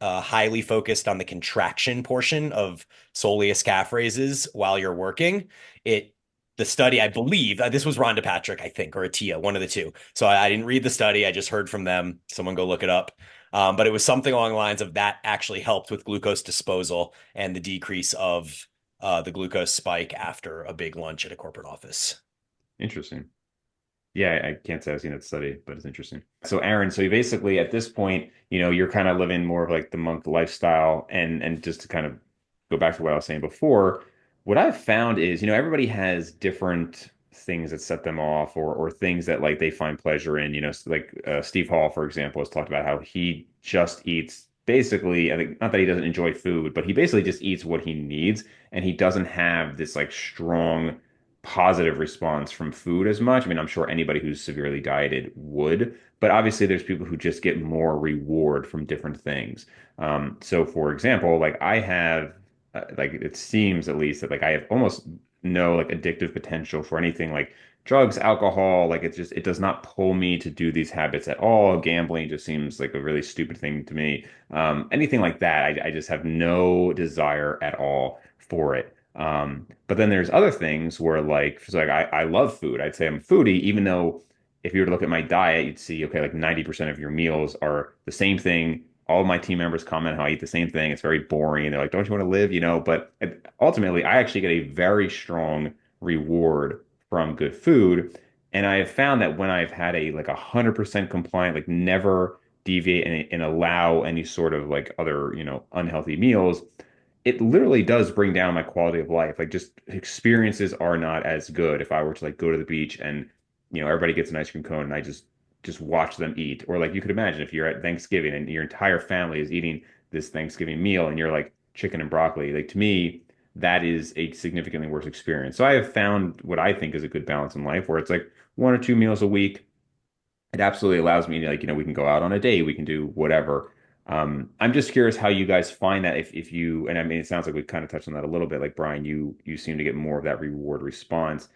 highly focused on the contraction portion of soleus calf raises while you're working, it the study, I believe, this was Rhonda Patrick, I think, or Attia, one of the two. So I didn't read the study. I just heard from them. Someone go look it up. But it was something along the lines of that actually helped with glucose disposal and the decrease of the glucose spike after a big lunch at a corporate office. Interesting. Yeah, I can't say I've seen that study, but it's interesting. So Aaron, so you basically at this point, you're kind of living more of like the monk lifestyle and just to kind of go back to what I was saying before, what I've found is, everybody has different things that set them off or things that like they find pleasure in, so like Steve Hall, for example, has talked about how he just eats basically, I think not that he doesn't enjoy food, but he basically just eats what he needs and he doesn't have this like strong positive response from food as much. I mean, I'm sure anybody who's severely dieted would, but obviously there's people who just get more reward from different things. So for example, like I have, like it seems at least that like I have almost no like addictive potential for anything like drugs, alcohol. Like it does not pull me to do these habits at all. Gambling just seems like a really stupid thing to me. Anything like that, I just have no desire at all for it. But then there's other things where like I love food. I'd say I'm a foodie, even though if you were to look at my diet, you'd see, okay, like 90% of your meals are the same thing. All of my team members comment how I eat the same thing. It's very boring. They're like, don't you want to live? But ultimately, I actually get a very strong reward from good food. And I have found that when I've had a like 100% compliant, like never deviate and allow any sort of like other, unhealthy meals, it literally does bring down my quality of life. Like just experiences are not as good if I were to like go to the beach and everybody gets an ice cream cone and I just watch them eat. Or like you could imagine if you're at Thanksgiving and your entire family is eating this Thanksgiving meal and you're like chicken and broccoli. Like to me, that is a significantly worse experience. So I have found what I think is a good balance in life where it's like one or two meals a week. It absolutely allows me to like, we can go out on a date, we can do whatever. I'm just curious how you guys find that if you, and I mean, it sounds like we kind of touched on that a little bit. Like Bryan, you seem to get more of that reward response.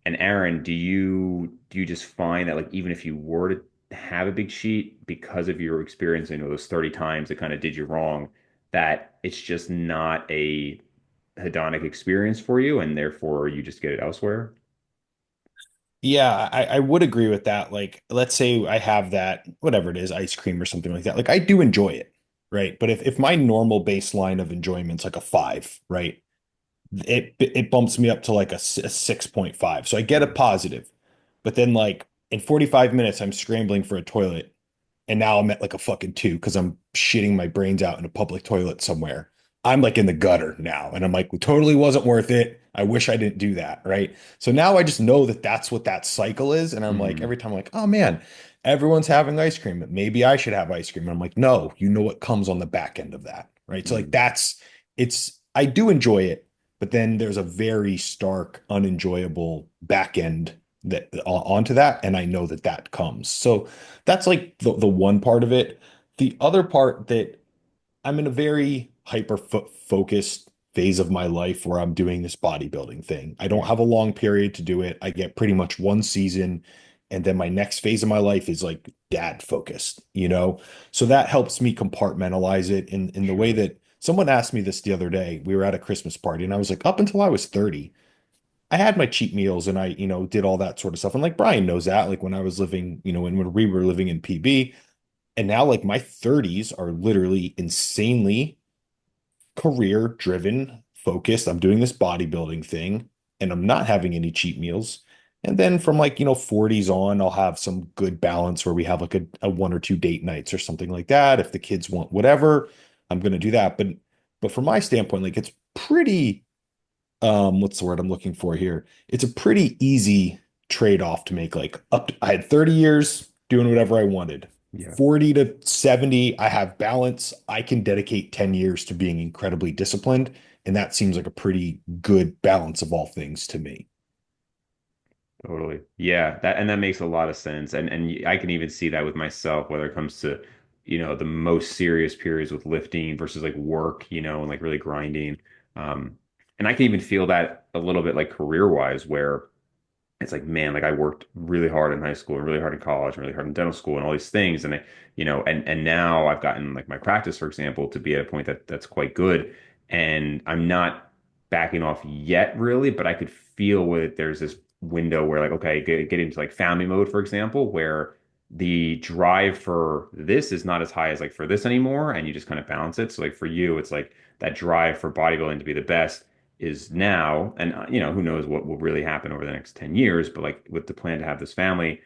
And Aaron, do you just find that like even if you were to have a big sheet because of your experience, those 30 times that kind of did you wrong, that it's just not a hedonic experience for you, and therefore you just get it elsewhere? Yeah, I would agree with that. Like, let's say I have that, whatever it is, ice cream or something like that. Like, I do enjoy it, right? But if my normal baseline of enjoyment's like a five, right? It bumps me up to like a 6.5. So I get a positive. But then like in 45 minutes, I'm scrambling for a toilet. And now I'm at like a fucking two because I'm shitting my brains out in a public toilet somewhere. I'm like in the gutter now. And I'm like, totally wasn't worth it. I wish I didn't do that. Right. So now I just know that that's what that cycle is. And I'm like, Hmm. every time I'm like, oh man, everyone's having ice cream. Maybe I should have ice cream. And I'm like, no, you know what comes on the back end of that. Right. So like Hmm. I do enjoy it, but then there's a very stark, unenjoyable back end that onto that. And I know that that comes. So that's like the one part of it. The other part that I'm in a very hyper focused phase of my life where I'm doing this bodybuilding thing. I don't Yeah, have a long period to do it. I get pretty much one season, and then my next phase of my life is like dad focused, you know? So that helps me compartmentalize it in the way sure. that someone asked me this the other day. We were at a Christmas party, and I was like, up until I was 30, I had my cheat meals and I, did all that sort of stuff. And like Bryan knows that, like when I was living, when we were living in PB, and now like my 30s are literally insanely career driven, focused. I'm doing this bodybuilding thing and I'm not having any cheat meals. And then from like, 40s on, I'll have some good balance where we have like a one or two date nights or something like that. If the kids want whatever, I'm going to do that. But from my standpoint, like it's pretty what's the word I'm looking for here? It's a pretty easy trade-off to make. Like I had 30 years doing whatever I wanted. Yeah. 40 to 70, I have balance. I can dedicate 10 years to being incredibly disciplined, and that seems like a pretty good balance of all things to me. Totally. Yeah, that makes a lot of sense. And I can even see that with myself, whether it comes to, the most serious periods with lifting versus like work, and like really grinding. And I can even feel that a little bit like career-wise, where it's like, man, like I worked really hard in high school and really hard in college and really hard in dental school and all these things. And and now I've gotten like my practice, for example, to be at a point that's quite good. And I'm not backing off yet, really, but I could feel with there's this window where like, okay, get into like family mode, for example, where the drive for this is not as high as like for this anymore, and you just kind of balance it. So like for you, it's like that drive for bodybuilding to be the best. is now, and who knows what will really happen over the next 10 years, but like with the plan to have this family,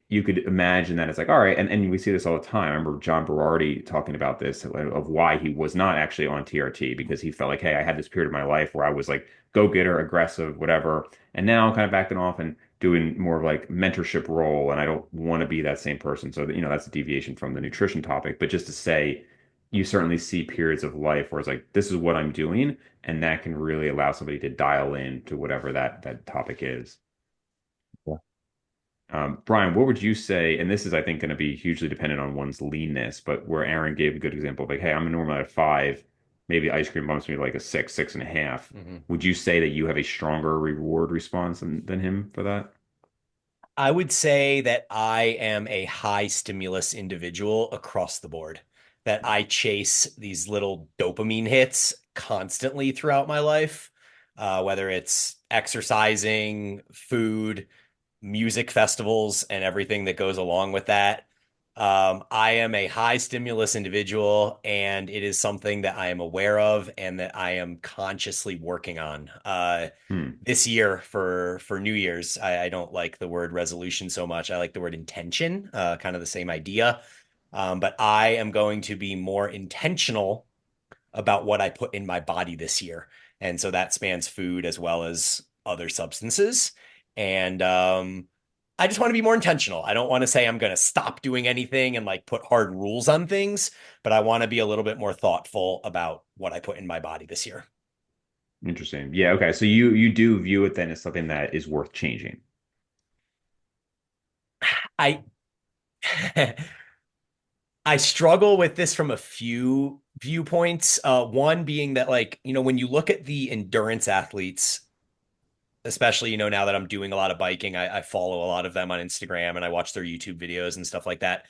you could imagine that it's like, all right, and we see this all the time. I remember John Berardi talking about this of why he was not actually on TRT because he felt like, hey, I had this period of my life where I was like go-getter, aggressive, whatever, and now I'm kind of backing off and doing more of like mentorship role, and I don't want to be that same person. So that, that's a deviation from the nutrition topic, but just to say, you certainly see periods of life where it's like, this is what I'm doing, and that can really allow somebody to dial in to whatever that topic is. Bryan, what would you say? And this is, I think, going to be hugely dependent on one's leanness, but where Aaron gave a good example of like, hey, I'm normally at a 5, maybe ice cream bumps me to like a 6, 6.5. Mhm. Would you say that you have a stronger reward response than him for that? I would say that I am a high stimulus individual across the board, that I chase these little dopamine hits constantly throughout my life, whether it's exercising, food, music festivals, and everything that goes along with that. I am a high stimulus individual, and it is something that I am aware of and that I am consciously working on. Hmm. This year for New Year's, I don't like the word resolution so much. I like the word intention, kind of the same idea. But I am going to be more intentional about what I put in my body this year. And so that spans food as well as other substances. And I just want to be more intentional. I don't want to say I'm going to stop doing anything and like put hard rules on things, but I want to be a little bit more thoughtful about what I put in my body this year. Interesting. Yeah. Okay. So you do view it then as something that is worth changing. I I struggle with this from a few viewpoints. One being that, like, when you look at the endurance athletes, especially, now that I'm doing a lot of biking, I follow a lot of them on Instagram and I watch their YouTube videos and stuff like that.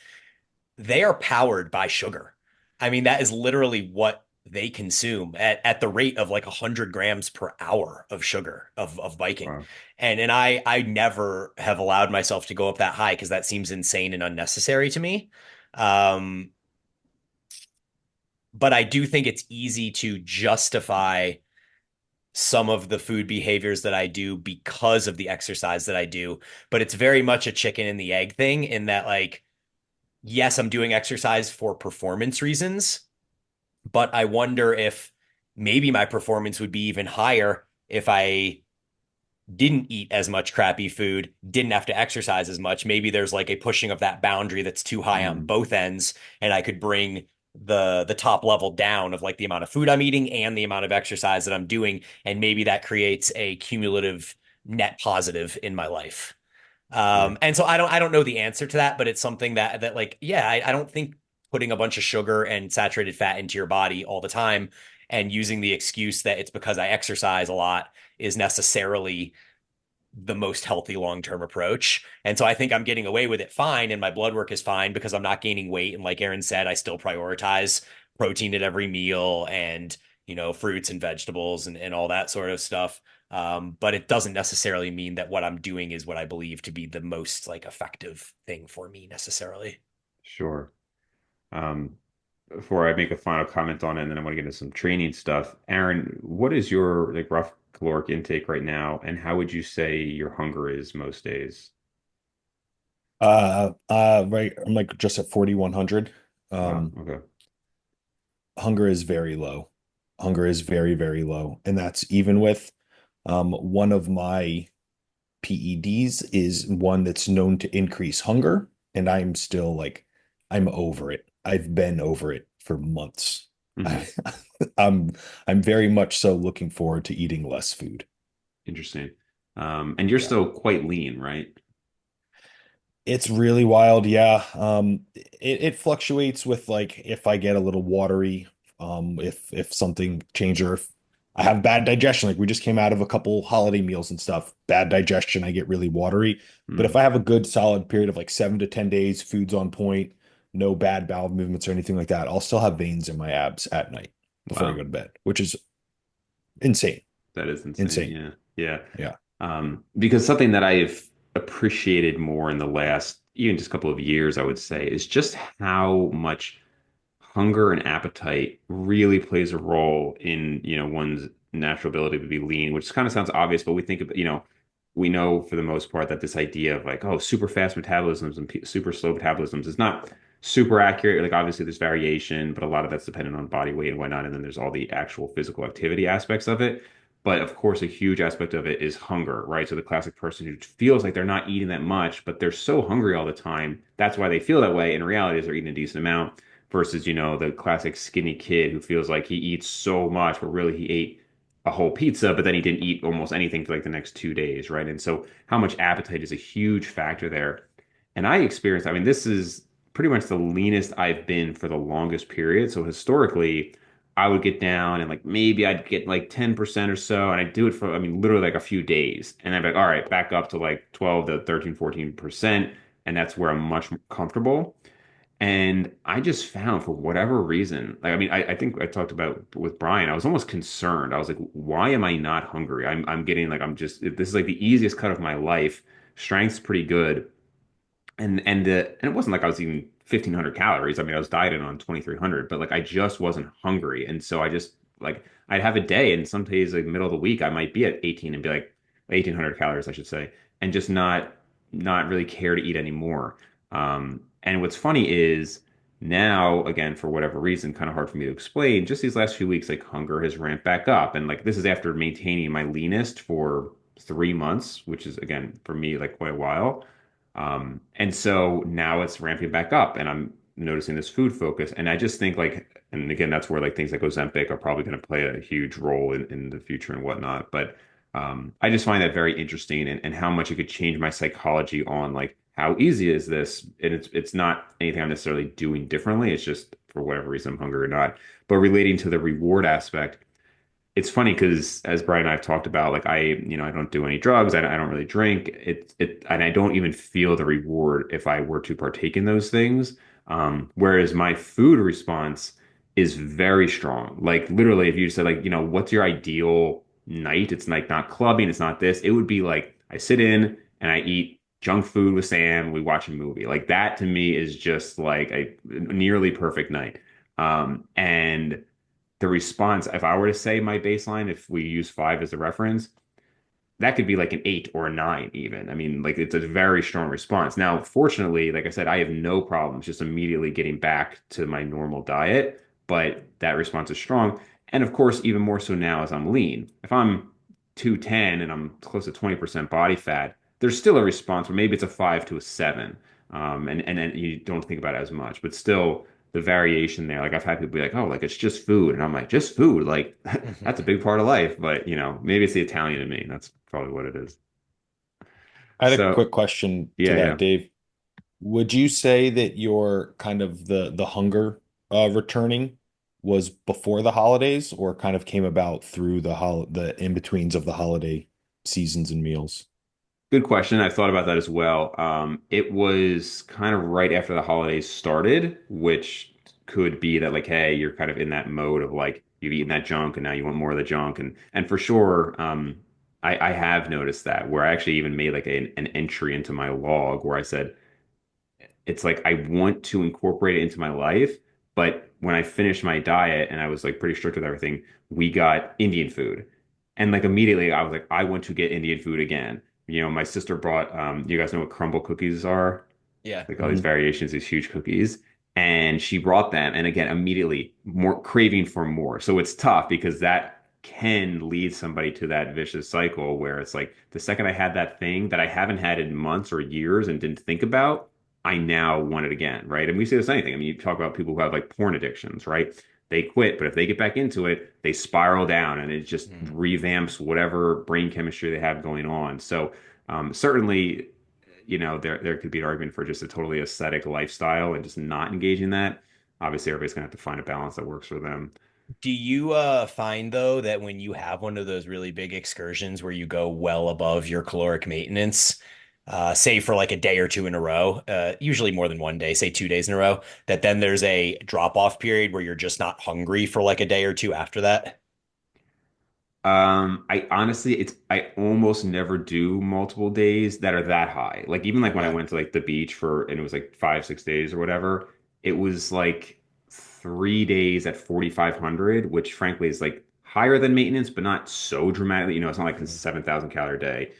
They are powered by sugar. I mean, that is literally what they consume at the rate of like 100 grams per hour of sugar of biking. Wow. And I never have allowed myself to go up that high because that seems insane and unnecessary to me. Um, but I do think it's easy to justify some of the food behaviors that I do because of the exercise that I do. But it's very much a chicken and the egg thing in that, like, yes, I'm doing exercise for performance reasons, but I wonder if maybe my performance would be even higher if I didn't eat as much crappy food, didn't have to exercise as much. Maybe there's like a pushing of that boundary that's too high on Mm. both ends, and I could bring the top level down of like the amount of food I'm eating and the amount of exercise that I'm doing, and maybe that creates a cumulative net positive in my life. Sure. And so I don't know the answer to that, but it's something that like, yeah, I don't think putting a bunch of sugar and saturated fat into your body all the time and using the excuse that it's because I exercise a lot is necessarily the most healthy long-term approach. And so I think I'm getting away with it fine and my blood work is fine because I'm not gaining weight. And like Aaron said, I still prioritize protein at every meal and, fruits and vegetables and all that sort of stuff. But it doesn't necessarily mean that what I'm doing is what I believe to be the most like effective thing for me necessarily. Sure. Um, Before I make a final comment on it, and then I want to get into some training stuff. Aaron, what is your like rough caloric intake right now, and how would you say your hunger is most days? Right, I'm like just at 4,100. Wow. Um, Okay. Hunger is very low. Hunger is very, very low. And that's even with one of my PEDs is one that's known to increase hunger. And I'm still like, I'm over it. I've been over it for months. I, Hmm. I'm I'm very much so looking forward to eating less food. Interesting. And you're Yeah. still quite lean, right? It's really wild, yeah. It fluctuates with like if I get a little watery, if something changes or if I have bad digestion, like we just came out of a couple holiday meals and stuff, bad digestion, I get really watery. But if Hmm. I have a good solid period of like 7 to 10 days, food's on point, no bad bowel movements or anything like that, I'll still have veins in my abs at night before I Wow. go to bed, which is insane. That is insane. Insane. Yeah. Yeah. Yeah. Because something that I've appreciated more in the last, even just couple of years, I would say, is just how much hunger and appetite really plays a role in, one's natural ability to be lean, which kind of sounds obvious, but we think of, we know for the most part that this idea of like, oh, super fast metabolisms and super slow metabolisms is not super accurate. Like obviously there's variation, but a lot of that's dependent on body weight and whatnot. And then there's all the actual physical activity aspects of it. But of course, a huge aspect of it is hunger, right? So the classic person who feels like they're not eating that much, but they're so hungry all the time. That's why they feel that way. In reality, is they're eating a decent amount versus, the classic skinny kid who feels like he eats so much, but really he ate a whole pizza, but then he didn't eat almost anything for like the next 2 days, right? And so how much appetite is a huge factor there. And I experienced, I mean, this is pretty much the leanest I've been for the longest period. So historically, I would get down and like maybe I'd get like 10% or so. And I'd do it for, I mean, literally like a few days. And I'd be like, all right, back up to like 12 to 13, 14%. And that's where I'm much more comfortable. And I just found for whatever reason, like I mean, I think I talked about with Bryan, I was almost concerned. I was like, why am I not hungry? I'm getting like this is like the easiest cut of my life. Strength's pretty good and it wasn't like I was eating 1,500 calories. I mean, I was dieting on 2,300, but like I just wasn't hungry, and so I just like I'd have a day, and some days like middle of the week I might be at 18 and be like 1,800 calories, I should say, and just not really care to eat anymore. And what's funny is now again for whatever reason, kind of hard for me to explain. Just these last few weeks, like hunger has ramped back up, and like this is after maintaining my leanest for 3 months, which is again for me like quite a while. And so now it's ramping back up and I'm noticing this food focus. And I just think like, and again, that's where like things like Ozempic are probably going to play a huge role in the future and whatnot. But I just find that very interesting and how much it could change my psychology on like how easy is this? And it's not anything I'm necessarily doing differently. It's just for whatever reason I'm hungry or not. But relating to the reward aspect, it's funny because as Brian and I've talked about, like I don't do any drugs, I don't really drink, and I don't even feel the reward if I were to partake in those things. Whereas my food response is very strong. Like literally, if you said like, what's your ideal night? It's like not clubbing, it's not this. It would be like I sit in and I eat junk food with Sam, we watch a movie. Like that to me is just like a nearly perfect night. And the response, if I were to say my baseline, if we use five as a reference, that could be like an eight or a nine, even. I mean, like it's a very strong response. Now, fortunately, like I said, I have no problems just immediately getting back to my normal diet, but that response is strong. And of course, even more so now as I'm lean. If I'm 210 and I'm close to 20% body fat, there's still a response where maybe it's a five to a seven. And then you don't think about it as much, but still the variation there. Like I've had people be like, oh, like it's just food. And I'm like, just food? Like that's a big part of life. But maybe it's the Italian in me. That's probably what it is. I had a So quick question to yeah, that, yeah. Dave. Would you say that your kind of the hunger returning was before the holidays or kind of came about through the in-betweens of the holiday seasons and meals? Good question. I thought about that as well. It was kind of right after the holidays started, which could be that like, hey, you're kind of in that mode of like you've eaten that junk and now you want more of the junk. And for sure, I have noticed that where I actually even made like an entry into my log where I said, it's like I want to incorporate it into my life, but when I finished my diet and I was like pretty strict with everything, we got Indian food. And like immediately I was like, I want to get Indian food again. My sister brought you guys know what crumble cookies are? Yeah. Like all these Mhm. variations, these huge cookies. And she brought them, and again, immediately more craving for more. So it's tough because that can lead somebody to that vicious cycle where it's like the second I had that thing that I haven't had in months or years and didn't think about, I now want it again, right? And we say the same thing. I mean, you talk about people who have like porn addictions, right? They quit, but if they get back into it, they spiral down and it just Mm. revamps whatever brain chemistry they have going on. So certainly there could be an argument for just a totally aesthetic lifestyle and just not engaging that. Obviously, everybody's gonna have to find a balance that works for them. Do you find though that when you have one of those really big excursions where you go well above your caloric maintenance, say for like a day or two in a row, usually more than one day, say 2 days in a row, that then there's a drop off period where you're just not hungry for like a day or two after that? I honestly, I almost never do multiple days that are that high. Like even like when I Okay. went to like the beach and it was like 5, 6 days or whatever, it was like 3 days at 4,500, which frankly is like higher than maintenance, but not so dramatically. It's not like a Mhm. 7,000 calorie day.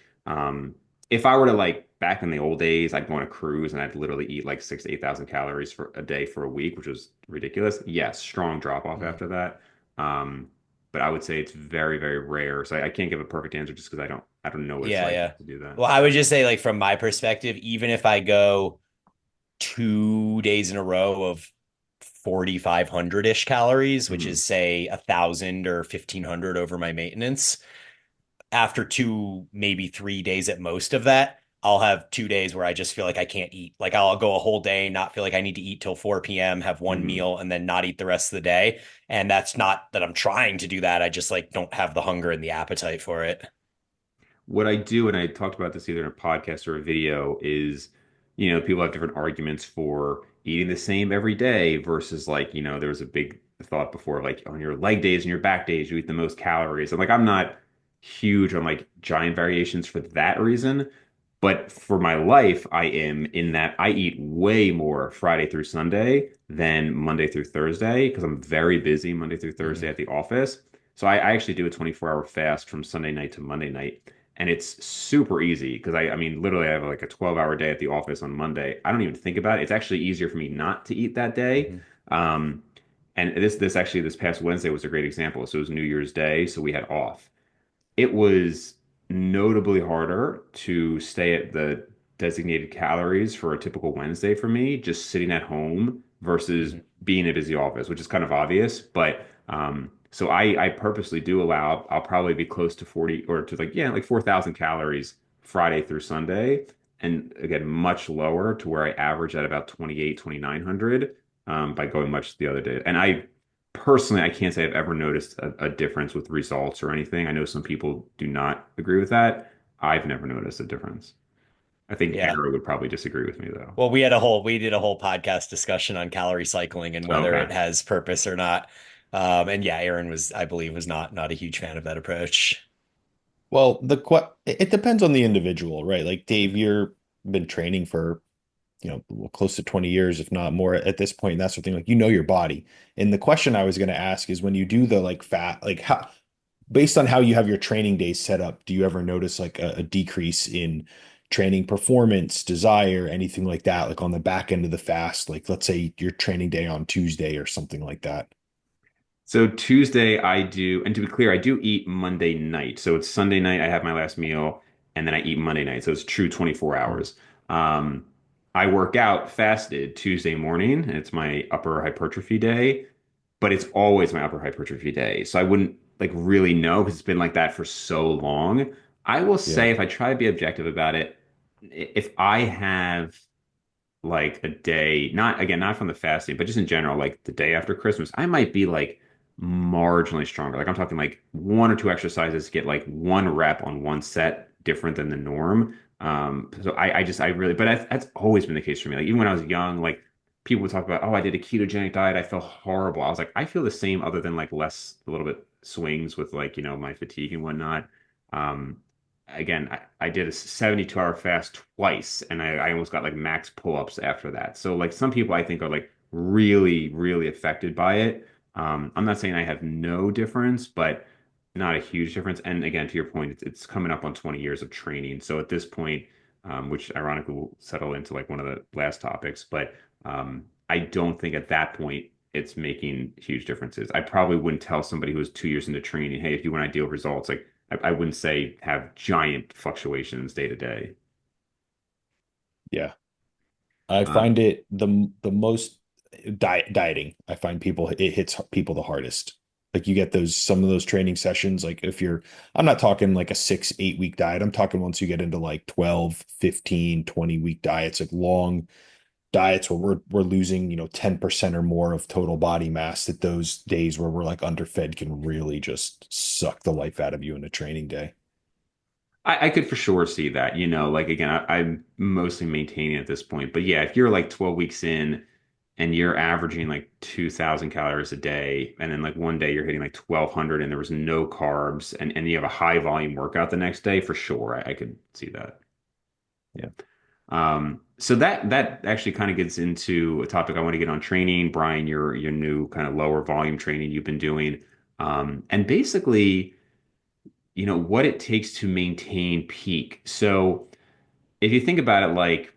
If I were to like back in the old days, I'd go on a cruise and I'd literally eat like 6 to 8,000 calories for a day for a week, which was ridiculous. Yes, strong drop off Mhm. after that. Um, but I would say it's very, very rare. So I can't give a perfect answer just because I don't know what it's Yeah, like yeah. to do that. Well, I would just say, like, from my perspective, even if I go 2 days in a row of 4,500-ish calories, which Mhm. is say 1,000 or 1,500 over my maintenance, after 2, maybe 3 days at most of that, I'll have 2 days where I just feel like I can't eat. Like, I'll go a whole day, not feel like I need to eat till 4 p.m., have one Mhm. meal, and then not eat the rest of the day. And that's not that I'm trying to do that. I just like don't have the hunger and the appetite for it. What I do, and I talked about this either in a podcast or a video, is, people have different arguments for eating the same every day versus like, there was a big thought before, like on your leg days and your back days, you eat the most calories. And like, I'm not huge on like giant variations for that reason. But for my life, I am in that I eat way more Friday through Sunday than Monday through Thursday because I'm very busy Monday through Thursday Mhm. at the office. So I actually do a 24-hour fast from Sunday night to Monday night. And it's super easy because I mean, literally, I have like a 12-hour day at the office on Monday. I don't even think about it. It's actually easier for me not to eat that day. Mhm. Um, and this actually, this past Wednesday was a great example. So it was New Year's Day. So we had off. It was notably harder to stay at the designated calories for a typical Wednesday for me, just sitting at home versus Mhm. being in a busy office, which is kind of obvious. But so I purposely do allow, I'll probably be close to 40 or to like, yeah, like 4,000 calories Friday through Sunday. And again, much lower to where I average at about 28, 2,900 by going much the other day. And I personally, I can't say I've ever noticed a difference with results or anything. I know some people do not agree with that. I've never noticed a difference. I think Yeah. Era would probably disagree with me though. Well, we did a whole podcast discussion on calorie cycling and whether Okay. it has purpose or not. And yeah, Aaron was, I believe, was not a huge fan of that approach. Well, it depends on the individual, right? Like Dave, you're been training for, well, close to 20 years, if not more at this point, and that sort of thing. Like, your body. And the question I was going to ask is when you do the like fat, like how, based on how you have your training days set up, do you ever notice like a decrease in training performance, desire, anything like that, like on the back end of the fast? Like, let's say your training day on Tuesday or something like that. So Tuesday I do, and to be clear, I do eat Monday night. So it's Sunday night, I have my last meal, and then I eat Monday night. So it's true 24 Mm. hours. Um, I work out fasted Tuesday morning, and it's my upper hypertrophy day, but it's always my upper hypertrophy day. So I wouldn't like really know because it's been like that for so long. I will Yeah. say, if I try to be objective about it, if I have like a day, not again, not from the fasting, but just in general, like the day after Christmas, I might be like marginally stronger. Like I'm talking like one or two exercises get like one rep on one set different than the norm. So I really, but that's always been the case for me. Like even when I was young, like people would talk about, oh, I did a ketogenic diet. I felt horrible. I was like, I feel the same other than like less, a little bit swings with like, my fatigue and whatnot. Um, Again, I did a 72-hour fast twice and I almost got like max pull-ups after that. So like some people I think are like really, really affected by it. I'm not saying I have no difference, but not a huge difference. And again, to your point, it's coming up on 20 years of training. So at this point, which ironically will settle into like one of the last topics, but I don't think at that point it's making huge differences. I probably wouldn't tell somebody who was 2 years into training, hey, if you want ideal results, like I wouldn't say have giant fluctuations day to day. Yeah. I Um, find it the most dieting. I find it hits people the hardest. Like you get some of those training sessions. Like if I'm not talking like a 6, 8 week diet. I'm talking once you get into like 12, 15, 20 week diets, like long diets where we're losing, 10% or more of total body mass, that those days where we're like underfed can really just suck the life out of you in a training day. I could for sure see that, like again, I'm mostly maintaining at this point. But yeah, if you're like 12 weeks in and you're averaging like 2,000 calories a day, and then like one day you're hitting like 1,200 and there was no carbs and you have a high volume workout the next day, for sure, I could see that. Yeah. So that actually kind of gets into a topic I want to get on training. Bryan, your new kind of lower volume training you've been doing. And basically, what it takes to maintain peak. So if you think about it, like,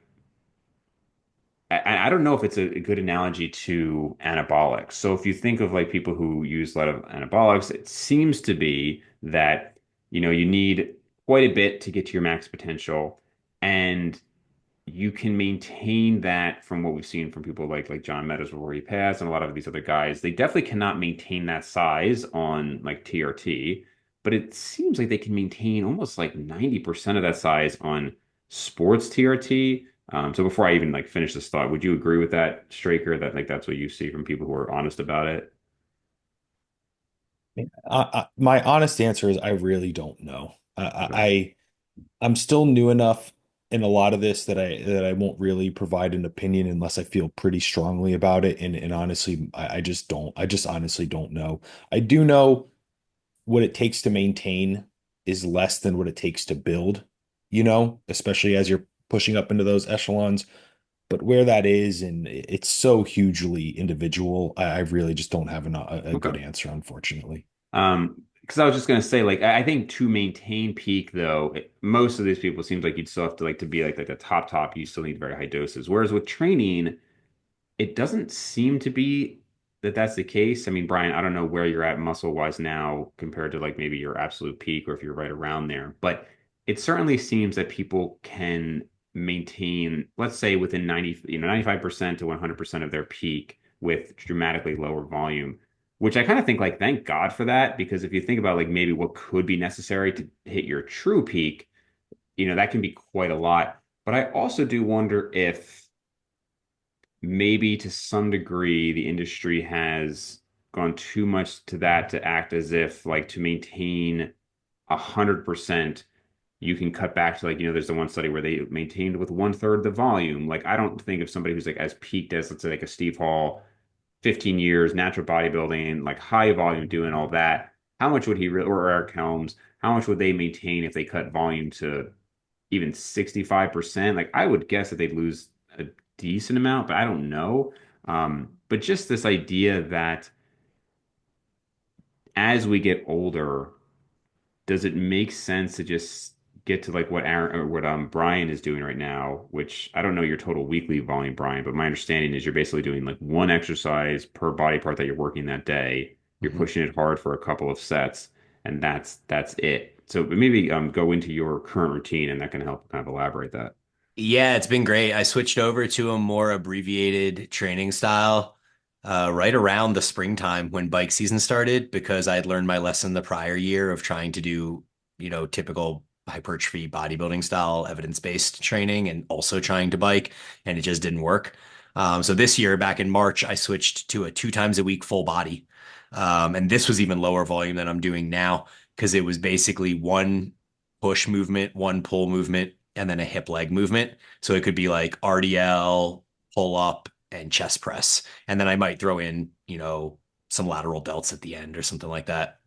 I don't know if it's a good analogy to anabolics. So if you think of like people who use a lot of anabolics, it seems to be that, you need quite a bit to get to your max potential. And you can maintain that from what we've seen from people like John Meadows before he passed and a lot of these other guys. They definitely cannot maintain that size on like TRT, but it seems like they can maintain almost like 90% of that size on sports TRT. So before I even like finish this thought, would you agree with that, Straker, that like that's what you see from people who are honest about it? My honest answer is I really don't know. Okay. I'm still new enough in a lot of this that I won't really provide an opinion unless I feel pretty strongly about it. And honestly, I just don't. I just honestly don't know. I do know what it takes to maintain is less than what it takes to build, especially as you're pushing up into those echelons. But where that is, and it's so hugely individual, I really just don't have a Okay. good answer, unfortunately. Because I was just gonna say, like, I think to maintain peak though, most of these people seems like you'd still have to like to be like the top, you still need very high doses. Whereas with training, it doesn't seem to be that that's the case. I mean, Brian, I don't know where you're at muscle wise now compared to like maybe your absolute peak or if you're right around there, but it certainly seems that people can maintain, let's say within 90, 95% to 100% of their peak with dramatically lower volume, which I kind of think like, thank God for that, because if you think about like maybe what could be necessary to hit your true peak, that can be quite a lot. But I also do wonder if maybe to some degree the industry has gone too much to that to act as if like to maintain 100% you can cut back to like there's the one study where they maintained with one third the volume. Like I don't think of somebody who's like as peaked as let's say like a Steve Hall, 15 years natural bodybuilding, like high volume doing all that, how much would he really, or Eric Helms, how much would they maintain if they cut volume to even 65%? Like I would guess that they'd lose a decent amount, but I don't know. But just this idea that as we get older, does it make sense to just get to like what Aaron or what Bryan is doing right now, which I don't know your total weekly volume, Bryan, but my understanding is you're basically doing like one exercise per body part that you're working that day. You're Mhm. pushing it hard for a couple of sets, and that's it. So but maybe go into your current routine, and that can help kind of elaborate that. Yeah, it's been great. I switched over to a more abbreviated training style right around the springtime when bike season started because I had learned my lesson the prior year of trying to do, typical hypertrophy bodybuilding style evidence-based training and also trying to bike, and it just didn't work. So this year, back in March, I switched to a 2 times a week full body. And this was even lower volume than I'm doing now because it was basically one push movement, one pull movement, and then a hip leg movement. So it could be like RDL, pull up, and chest press. And then I might throw in, some lateral delts at the end or something like that.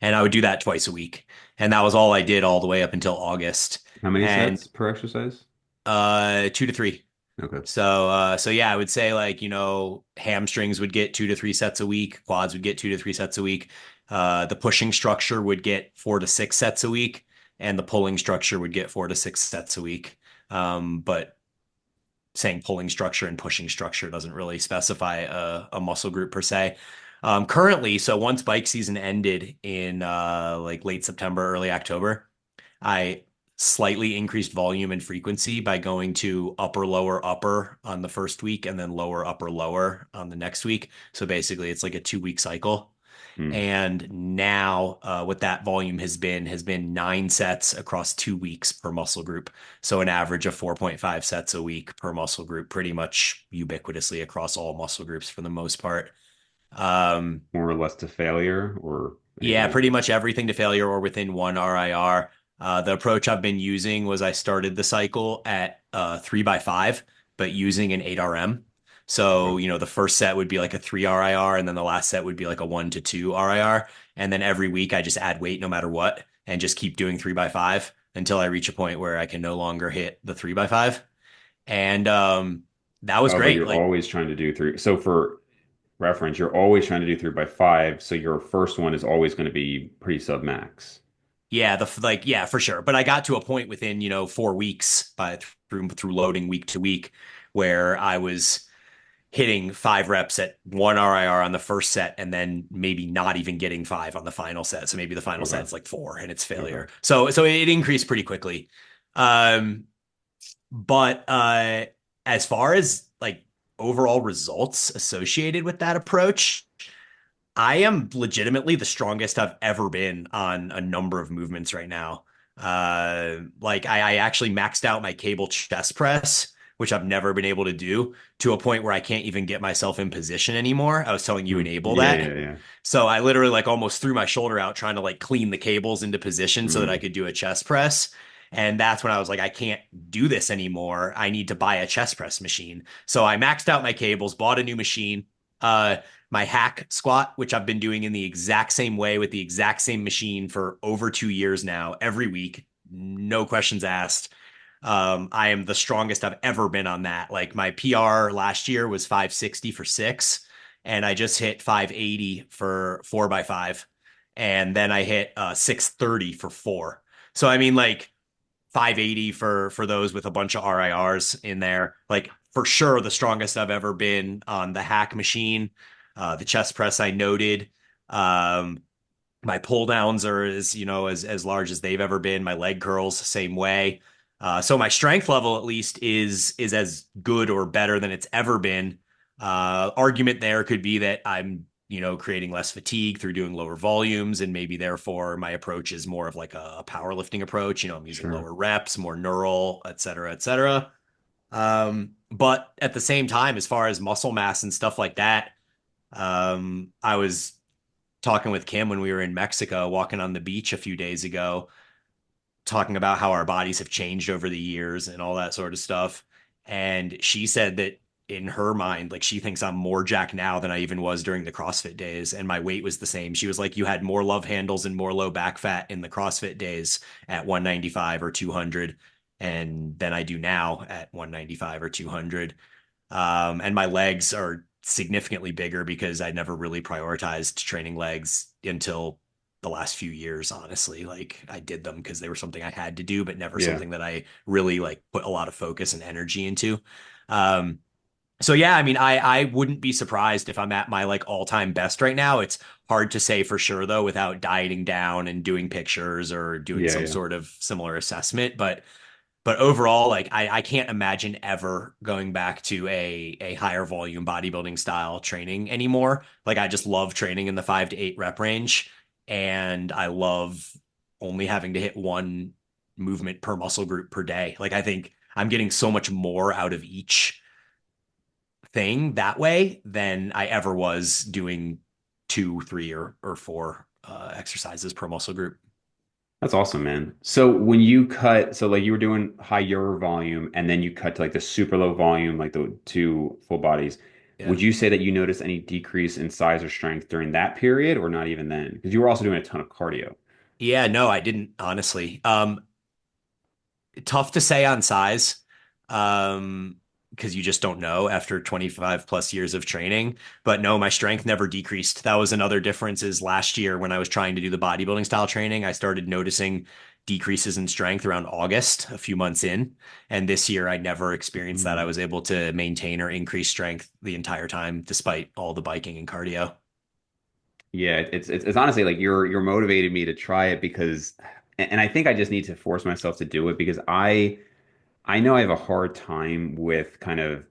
And I would do that twice a week. And that was all I did all the way up until August. How many And sets per exercise? 2 to 3. Okay. So yeah, I would say like, hamstrings would get 2 to 3 sets a week, quads would get 2 to 3 sets a week. The pushing structure would get 4 to 6 sets a week, and the pulling structure would get 4 to 6 sets a week. But saying pulling structure and pushing structure doesn't really specify a muscle group per se. Currently, so once bike season ended in like late September, early October, I slightly increased volume and frequency by going to upper, lower, upper on the first week and then lower, upper, lower on the next week. So basically, it's like a 2 week cycle. Hmm. And now, what that volume has been 9 sets across 2 weeks per muscle group. So an average of 4.5 sets a week per muscle group, pretty much ubiquitously across all muscle groups for the most part. Um, More or less to failure or yeah, anything? pretty much everything to failure or within one RIR. The approach I've been using was I started the cycle at 3x5, but using an 8 RM. Okay. So, the first set would be like a 3 RIR, and then the last set would be like a 1 to 2 RIR. And then every week I just add weight no matter what and just keep doing 3x5 until I reach a point where I can no longer hit the 3x5. And that was Oh, but great. you're Like, always trying to do three. So for reference, you're always trying to do 3 by 5, so your first one is always going to be pretty sub max. Yeah, yeah, for sure. But I got to a point within, 4 weeks through loading week to week where I was hitting 5 reps at one RIR on the first set and then maybe not even getting five on the final set. So maybe the final Okay. set's like four and it's Okay. failure. So it increased pretty quickly. Um, but as far as like overall results associated with that approach, I am legitimately the strongest I've ever been on a number of movements right now. Like I actually maxed out my cable chest press, which I've never been able to do, to a point where I can't even get myself in position anymore. I was telling you Hmm. enable Yeah, that. yeah, yeah. So I literally like almost threw my shoulder out trying to like clean the cables into position so that I Mm. could do a chest press. And that's when I was like, I can't do this anymore. I need to buy a chest press machine. So I maxed out my cables, bought a new machine. Uh, my hack squat, which I've been doing in the exact same way with the exact same machine for over 2 years now, every week, no questions asked. I am the strongest I've ever been on that. Like my PR last year was 560 for six, and I just hit 580 for 4 by 5. And then I hit 630 for four. So I mean, like 580 for those with a bunch of RIRs in there. Like for sure the strongest I've ever been on the hack machine. The chest press I noted. Um, my pull downs are as large as they've ever been. My leg curls same way. So my strength level at least is as good or better than it's ever been. Argument there could be that I'm creating less fatigue through doing lower volumes, and maybe therefore my approach is more of like a powerlifting approach. I'm using Sure. lower reps, more neural, et cetera, et cetera. But at the same time, as far as muscle mass and stuff like that, I was talking with Kim when we were in Mexico, walking on the beach a few days ago, talking about how our bodies have changed over the years and all that sort of stuff. And she said that in her mind, like she thinks I'm more jacked now than I even was during the CrossFit days. And my weight was the same. She was like, you had more love handles and more low back fat in the CrossFit days at 195 or 200. And than I do now at 195 or 200. And my legs are significantly bigger because I never really prioritized training legs until the last few years, honestly. Like I did them because they were something I had to do, but never Yeah. something that I really like put a lot of focus and energy into. Um, so yeah, I mean, I wouldn't be surprised if I'm at my like all-time best right now. It's hard to say for sure though, without dieting down and doing pictures or doing Yeah, some yeah. sort of similar assessment. But overall, like I can't imagine ever going back to a higher volume bodybuilding style training anymore. Like I just love training in the 5 to 8 rep range, and I love only having to hit one movement per muscle group per day. Like I think I'm getting so much more out of each thing that way than I ever was doing two, three, or four exercises per muscle group. That's awesome, man. So when you cut, so like you were doing higher volume and then you cut to like the super low volume, like the two full bodies, Yeah. would you say that you noticed any decrease in size or strength during that period or not even then? Because you were also doing a ton of cardio. Yeah, no, I didn't honestly. Tough to say on size, um, because you just don't know after 25 plus years of training. But no, my strength never decreased. That was another difference is last year when I was trying to do the bodybuilding style training, I started noticing decreases in strength around August, a few months in. And this year I never experienced that. I Mm. was able to maintain or increase strength the entire time, despite all the biking and cardio. Yeah, it's honestly like you're motivated me to try it because, and I think I just need to force myself to do it because I know I have a hard time with kind of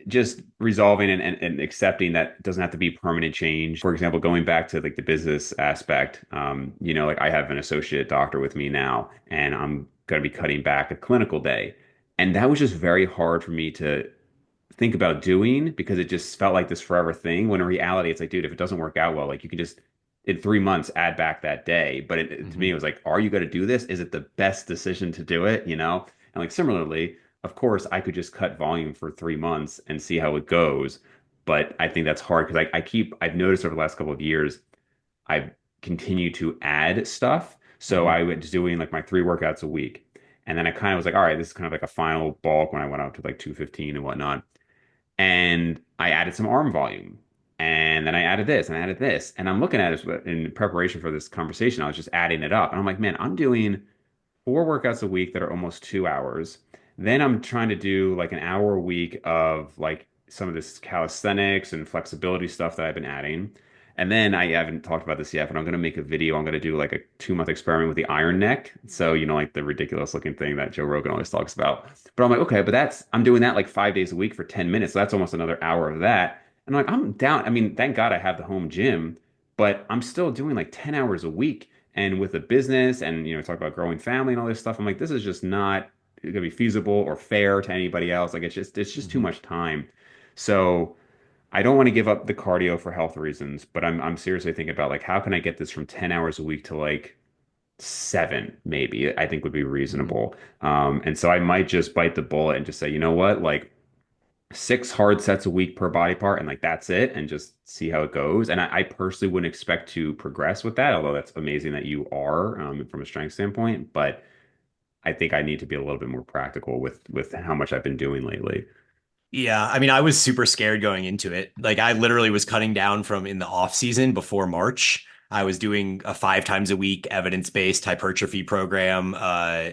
just resolving and accepting that doesn't have to be permanent change. For example, going back to like the business aspect, like I have an associate doctor with me now, and I'm going to be cutting back a clinical day. And that was just very hard for me to think about doing because it just felt like this forever thing. When in reality, it's like, dude, if it doesn't work out well, like you can just in 3 months add back that day. But to me, it Mhm. was like, are you going to do this? Is it the best decision to do it? And like similarly, of course, I could just cut volume for 3 months and see how it goes. But I think that's hard because I've noticed over the last couple of years, I've continued to add stuff. So Mhm. I was doing like my 3 workouts a week. And then I kind of was like, all right, this is kind of like a final bulk when I went out to like 215 and whatnot. And I added some arm volume. And then I added this and I added this. And I'm looking at it in preparation for this conversation. I was just adding it up. And I'm like, man, I'm doing 4 workouts a week that are almost 2 hours. Then I'm trying to do like an hour a week of like some of this calisthenics and flexibility stuff that I've been adding. And then I haven't talked about this yet, but I'm going to make a video. I'm going to do like a 2 month experiment with the iron neck. So, like the ridiculous looking thing that Joe Rogan always talks about. But I'm like, okay, but I'm doing that like 5 days a week for 10 minutes. So that's almost another hour of that. And I'm like, I'm down. I mean, thank God I have the home gym, but I'm still doing like 10 hours a week. And with a business and, talk about growing family and all this stuff, I'm like, this is just not going to be feasible or fair to anybody else. Like, it's just too Mhm. much time. So I don't want to give up the cardio for health reasons, but I'm seriously thinking about like, how can I get this from 10 hours a week to like 7, maybe, I think would be Mhm. reasonable. And so I might just bite the bullet and just say, you know what, like 6 hard sets a week per body part, and like that's it, and just see how it goes. And I personally wouldn't expect to progress with that, although that's amazing that you are from a strength standpoint. But I think I need to be a little bit more practical with how much I've been doing lately. Yeah, I mean, I was super scared going into it. Like, I literally was cutting down from in the off season before March. I was doing a 5 times a week evidence-based hypertrophy program.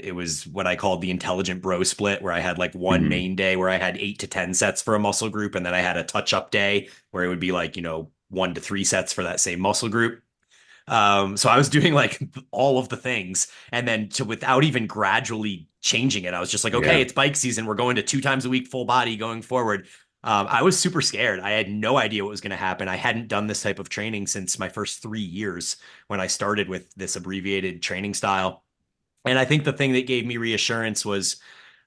It was what I called the intelligent bro split, where I had like one Hmm. main day where I had 8 to 10 sets for a muscle group, and then I had a touch-up day where it would be like, 1 to 3 sets for that same muscle group. So I was doing like all of the things, and then to without even gradually changing it, I was just like, okay, Yeah. it's bike season. We're going to 2 times a week full body going forward. I was super scared. I had no idea what was going to happen. I hadn't done this type of training since my first 3 years when I started with this abbreviated training style. And I think the thing that gave me reassurance was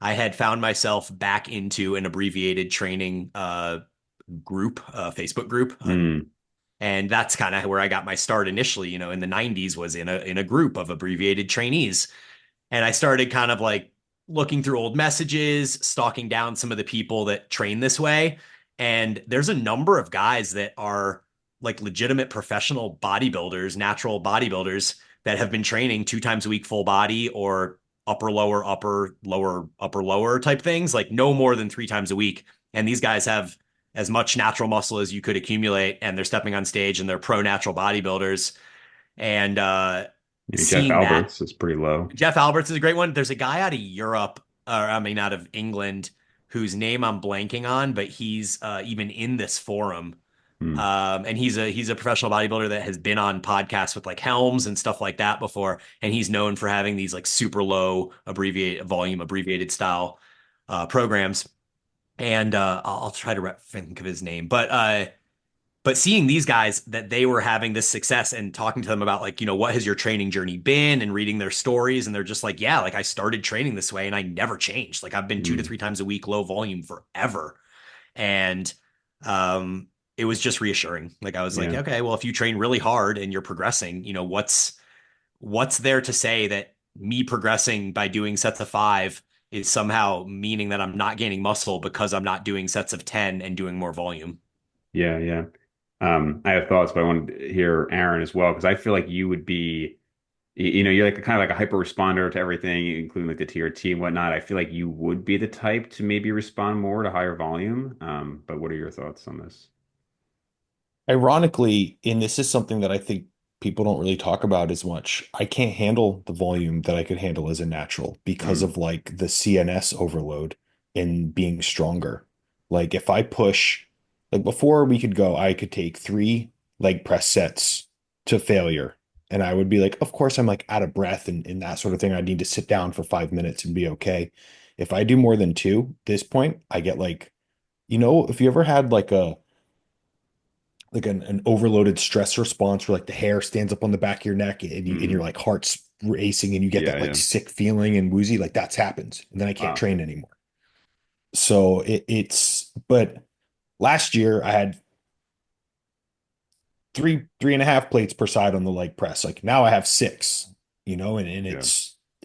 I had found myself back into an abbreviated training group, Facebook group on, Mm. and that's kind of where I got my start initially, in the 90s was in a group of abbreviated trainees. And I started kind of like looking through old messages, stalking down some of the people that train this way. And there's a number of guys that are like legitimate professional bodybuilders, natural bodybuilders that have been training 2 times a week full body or upper lower upper lower upper lower type things, like no more than 3 times a week. And these guys have as much natural muscle as you could accumulate, and they're stepping on stage and they're pro natural bodybuilders. And Jeff seeing that, Alberts is pretty low. Jeff Alberts is a great one. There's a guy out of Europe, or I mean, out of England, whose name I'm blanking on, but he's even in this forum. Mm. And he's a professional bodybuilder that has been on podcasts with like Helms and stuff like that before. And he's known for having these like super low abbreviated volume, abbreviated style programs. And I'll try to think of his name, but seeing these guys that they were having this success and talking to them about like, what has your training journey been and reading their stories. And they're just like, yeah, like I started training this way and I never changed. Like I've been two to Mm. three times a week, low volume forever. And um, it was just reassuring. Like I was like, Yeah. okay, well, if you train really hard and you're progressing, what's there to say that me progressing by doing sets of 5 is somehow meaning that I'm not gaining muscle because I'm not doing sets of 10 and doing more volume. Yeah. Yeah. I have thoughts, but I want to hear Aaron as well because I feel like you would be, you're like kind of like a hyper responder to everything, including like the TRT and whatnot. I feel like you would be the type to maybe respond more to higher volume. But what are your thoughts on this? Ironically, and this is something that I think people don't really talk about as much, I can't handle the volume that I could handle as a natural because Mm. of like the CNS overload and being stronger. Like if I push, like before we could go, I could take 3 leg press sets to failure. And I would be like, of course, I'm like out of breath and that sort of thing. I need to sit down for 5 minutes and be okay. If I do more than two, this point, I get like, if you ever had like an overloaded stress response where like the hair stands up on the back of your neck and your Hmm. like heart's racing and you get Yeah, that like yeah. sick feeling and woozy, like that's happens. And then I can't Wow. train anymore. So but last year I had 3.5 plates per side on the leg press. Like now I have 6, and Yeah.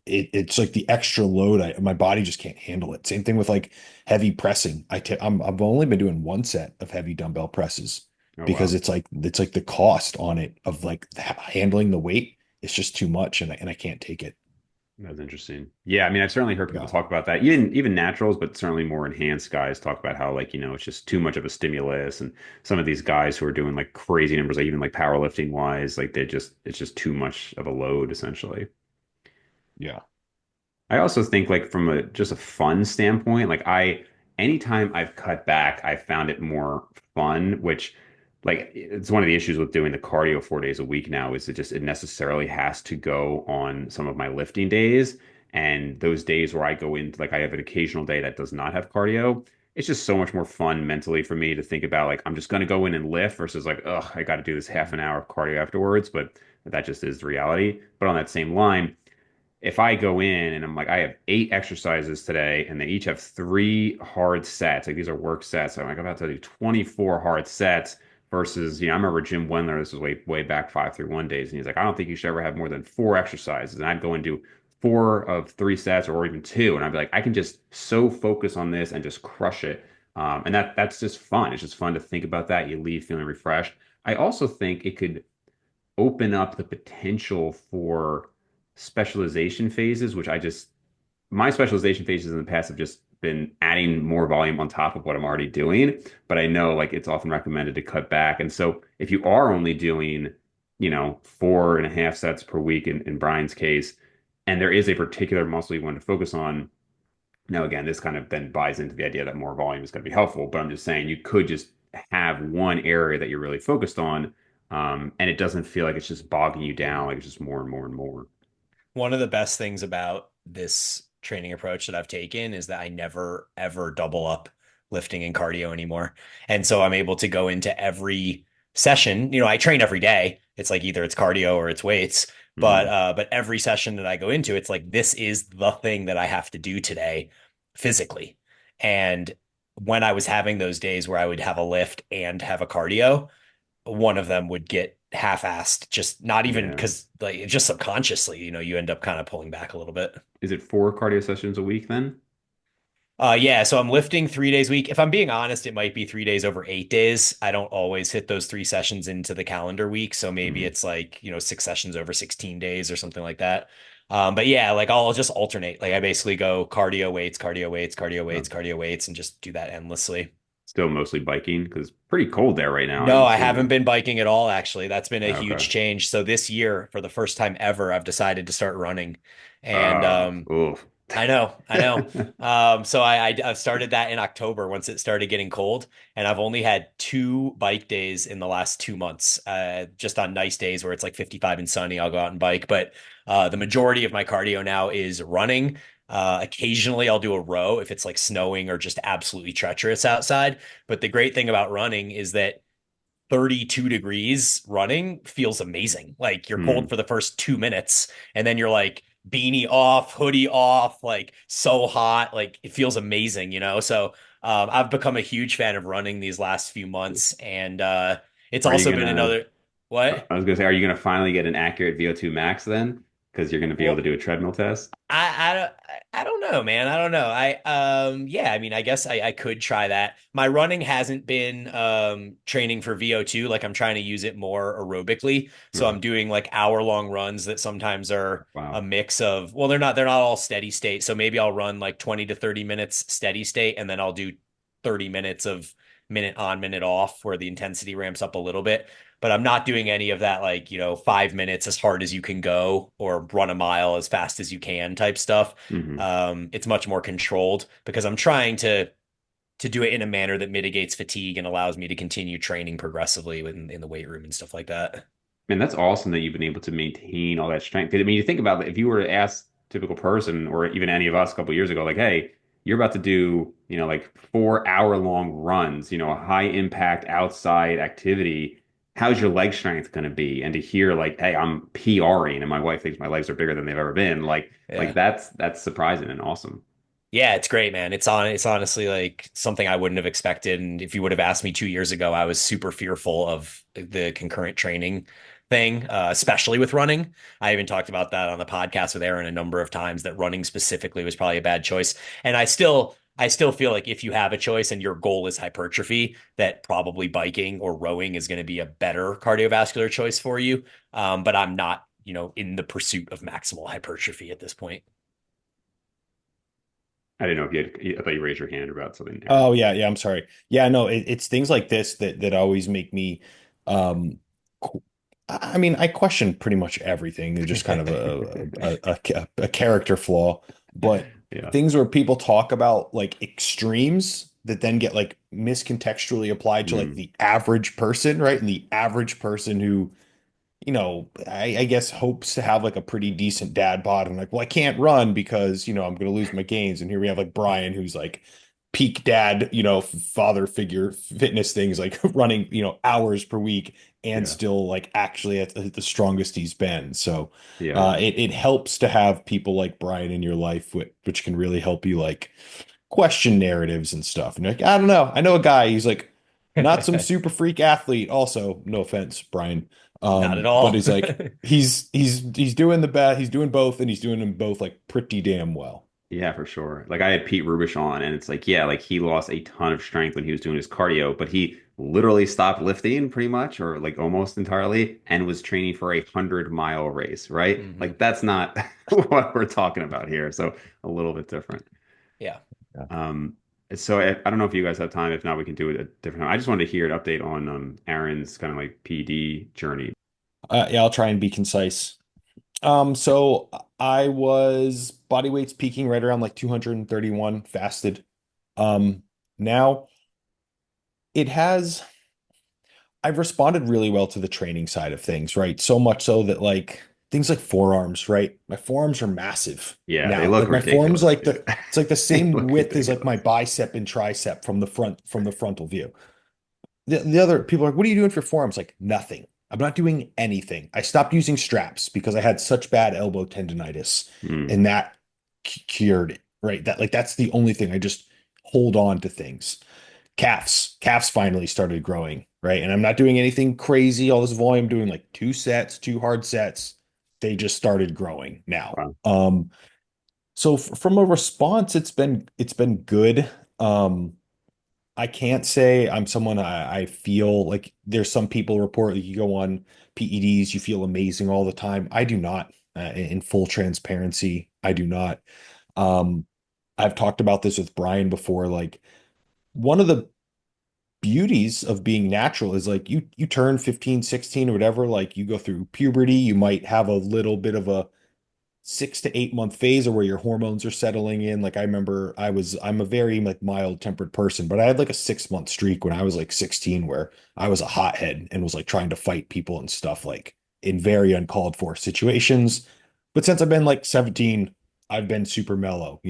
it's like the extra load. My body just can't handle it. Same thing with like heavy pressing. I've only been doing 1 set of heavy dumbbell presses Oh, because wow. it's like the cost on it of like handling the weight. It's just too much, and I can't take it. That's interesting. Yeah, I mean, I've certainly heard people Yeah. talk about that. Even naturals, but certainly more enhanced guys talk about how like, it's just too much of a stimulus. And some of these guys who are doing like crazy numbers, like even like powerlifting wise, like it's just too much of a load essentially. Yeah. I also think like from a just a fun standpoint, like anytime I've cut back, I found it more fun, which like it's one of the issues with doing the cardio 4 days a week now is it necessarily has to go on some of my lifting days. And those days where I go into like I have an occasional day that does not have cardio, it's just so much more fun mentally for me to think about like I'm just gonna go in and lift versus like, I got to do this half an hour of cardio afterwards. But that just is the reality. But on that same line, if I go in and I'm like, I have 8 exercises today, and they each have 3 hard sets, like these are work sets. So I'm like, I'm about to do 24 hard sets versus, I remember Jim Wendler, this was way back 531 days, and he's like, I don't think you should ever have more than 4 exercises. And I'd go and do 4 of 3 sets or even two. And I'd be like, I can just so focus on this and just crush it. And that's just fun. It's just fun to think about that. You leave feeling refreshed. I also think it could open up the potential for specialization phases, which my specialization phases in the past have just been adding more volume on top of what I'm already doing. But I know like it's often recommended to cut back. And so if you are only doing, 4.5 sets per week in Brian's case, and there is a particular muscle you want to focus on, now, again, this kind of then buys into the idea that more volume is going to be helpful, but I'm just saying you could just have one area that you're really focused on, and it doesn't feel like it's just bogging you down, like it's just more and more and more. One of the best things about this training approach that I've taken is that I never ever double up lifting and cardio anymore. And so I'm able to go into every session. I train every day. It's like either it's cardio or it's weights. But Hmm. every session that I go into, it's like this is the thing that I have to do today physically. And when I was having those days where I would have a lift and have a cardio, one of them would get half-assed, just not even Yeah. because like just subconsciously, you end up kind of pulling back a little bit. Is it 4 cardio sessions a week then? Yeah, so I'm lifting 3 days a week. If I'm being honest, it might be 3 days over 8 days. I don't always hit those 3 sessions into the calendar week. So maybe Hmm. it's like, 6 sessions over 16 days or something like that. But yeah, like I'll just alternate. Like I basically go cardio weights, cardio weights, cardio weights, So cardio weights, and just do that endlessly. still mostly biking because it's pretty cold there right now, I'm No, I haven't assuming. been biking at all, actually. That's been a Okay. huge change. So this year, for the first time ever, I've decided to start running. And Oof. I know. So I started that in October once it started getting cold, and I've only had 2 bike days in the last 2 months. Just on nice days where it's like 55 and sunny, I'll go out and bike. But the majority of my cardio now is running. Occasionally, I'll do a row if it's like snowing or just absolutely treacherous outside. But the great thing about running is that 32 degrees running feels amazing. Like you're cold Hmm. for the first 2 minutes, and then you're like beanie off, hoodie off, like so hot. Like it feels amazing. So I've become a huge fan of running these last few months, and it's Are you also been gonna another what? I was gonna say, are you gonna finally get an accurate VO2 max then? Because you're gonna be able to Well, do a treadmill test? I don't know, man. I don't know. Yeah, I mean, I guess I could try that. My running hasn't been training for VO2, like I'm trying to use it more aerobically. So Okay. I'm doing like hour-long runs that sometimes are a Wow. mix of, well, they're not all steady state. So maybe I'll run like 20 to 30 minutes steady state, and then I'll do 30 minutes of minute on, minute off where the intensity ramps up a little bit. But I'm not doing any of that, like, 5 minutes as hard as you can go or run a mile as fast as you can type stuff. Hmm. It's much more controlled because I'm trying to do it in a manner that mitigates fatigue and allows me to continue training progressively in the weight room and stuff like that. Man, that's awesome that you've been able to maintain all that strength. 'Cause, I mean, you think about it, if you were to ask typical person or even any of us a couple years ago, like, hey, you're about to do, like 4 hour long runs, a high impact outside activity. How's your leg strength going to be? And to hear like, hey, I'm PRing and my wife thinks my legs are bigger than they've ever been, like Yeah. that's surprising and awesome. Yeah, it's great, man. It's honestly like something I wouldn't have expected. And if you would have asked me 2 years ago, I was super fearful of the concurrent training thing, especially with running. I even talked about that on the podcast with Aaron a number of times that running specifically was probably a bad choice. And I still feel like if you have a choice and your goal is hypertrophy, that probably biking or rowing is going to be a better cardiovascular choice for you. But I'm not in the pursuit of maximal hypertrophy at this point. I didn't know if I thought you raised your hand about something, Aaron. Oh yeah, yeah, I'm sorry. Yeah, no, it's things like this that always make me um qu- I mean, I question pretty much everything. They're just kind of a character flaw, but Yeah. things where people talk about like extremes that then get like miscontextually applied to like Mm, the average person, right? And the average person who I guess hopes to have like a pretty decent dad bod. And like, well, I can't run because, I'm going to lose my gains. And here we have like Bryan, who's like peak dad, father figure fitness things, like running, hours per week and yeah. still like actually at the strongest he's been. So Yeah. it helps to have people like Bryan in your life, which can really help you like question narratives and stuff. And you're like, I don't know. I know a guy, he's like not some super freak athlete. Also, no offense, Bryan. Not at But all. he's like he's doing the best, he's doing both, and he's doing them both like pretty damn well. Yeah, for sure. Like I had Pete Rubish on, and it's like, yeah, like he lost a ton of strength when he was doing his cardio, but he literally stopped lifting pretty much, or like almost entirely, and was training for a 100-mile race, right? Hmm. Like that's not what we're talking about here. So a little bit different. Yeah. Yeah. Um, so I don't know if you guys have time. If not, we can do it at a different time. I just wanted to hear an update on Aaron's kind of like PD journey. Yeah, I'll try and be concise. So I was body weight's peaking right around like 231 fasted. Now it has I've responded really well to the training side of things, right? So much so that like things like forearms, right? My forearms are massive Yeah, they now. look Like my forearms ridiculous, like dude. it's like the They same look width as like my ridiculous. bicep and tricep from the frontal view. The other people are like, what are you doing for your forearms? Like nothing. I'm not doing anything. I stopped using straps because I had such bad elbow tendonitis Mm, and that cured it, right? That's the only thing. I just hold on to things. Calves finally started growing, right? And I'm not doing anything crazy, all this volume, doing like two sets, two hard sets. They just started growing now. wow. So from a response, it's been good. I can't say I'm someone I feel like there's some people report that you go on PEDs, you feel amazing all the time. I do not. In full transparency, I do not. Um, I've talked about this with Bryan before. Like one of the beauties of being natural is like you turn 15, 16 or whatever, like you go through puberty, you might have a little bit of a 6 to 8 month phase or where your hormones are settling in. Like I remember I'm a very like mild tempered person, but I had like a 6 month streak when I was like 16 where I was a hothead and was like trying to fight people and stuff like in very uncalled for situations. But since I've been like 17, I've been super mellow.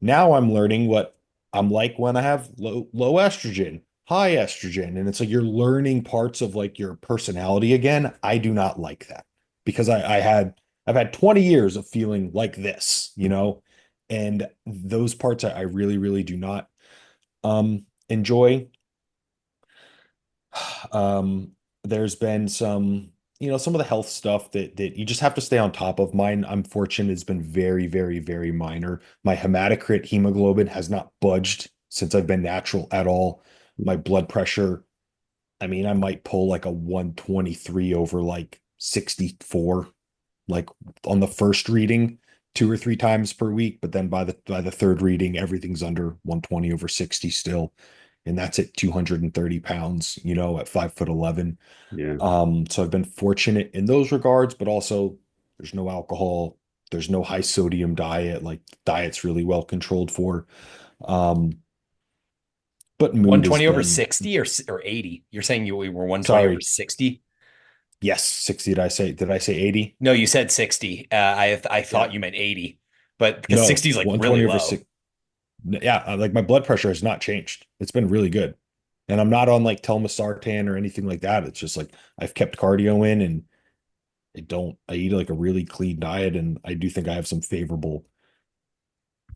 Now I'm learning what I'm like when I have low estrogen, high estrogen, and it's like you're learning parts of like your personality again. I do not like that because I've had 20 years of feeling like this, and those parts I really, really do not enjoy. Um, there's been some of the health stuff that you just have to stay on top of. Mine, I'm fortunate, has been very, very, very minor. My hematocrit hemoglobin has not budged since I've been natural at all. My blood pressure, I mean, I might pull like a 123 over like 64, like on the first reading, 2 or 3 times per week, but then by the third reading, everything's under 120 over 60 still. And that's at 230 pounds, at 5'11". Yeah. So I've been fortunate in those regards, but also there's no alcohol, there's no high sodium diet, like diet's really well controlled for. Um, but mood has 120 over been, 60 or 80? You're saying you were 120 over sorry, 60? yes, 60. Did I say 80? No, you said 60. I Yeah. thought you meant 80, but because No, 60 is like really 120 over low. 6. Yeah, like my blood pressure has not changed. It's been really good. And I'm not on like telmisartan or anything like that. It's just like I've kept cardio in and I eat like a really clean diet. And I do think I have some favorable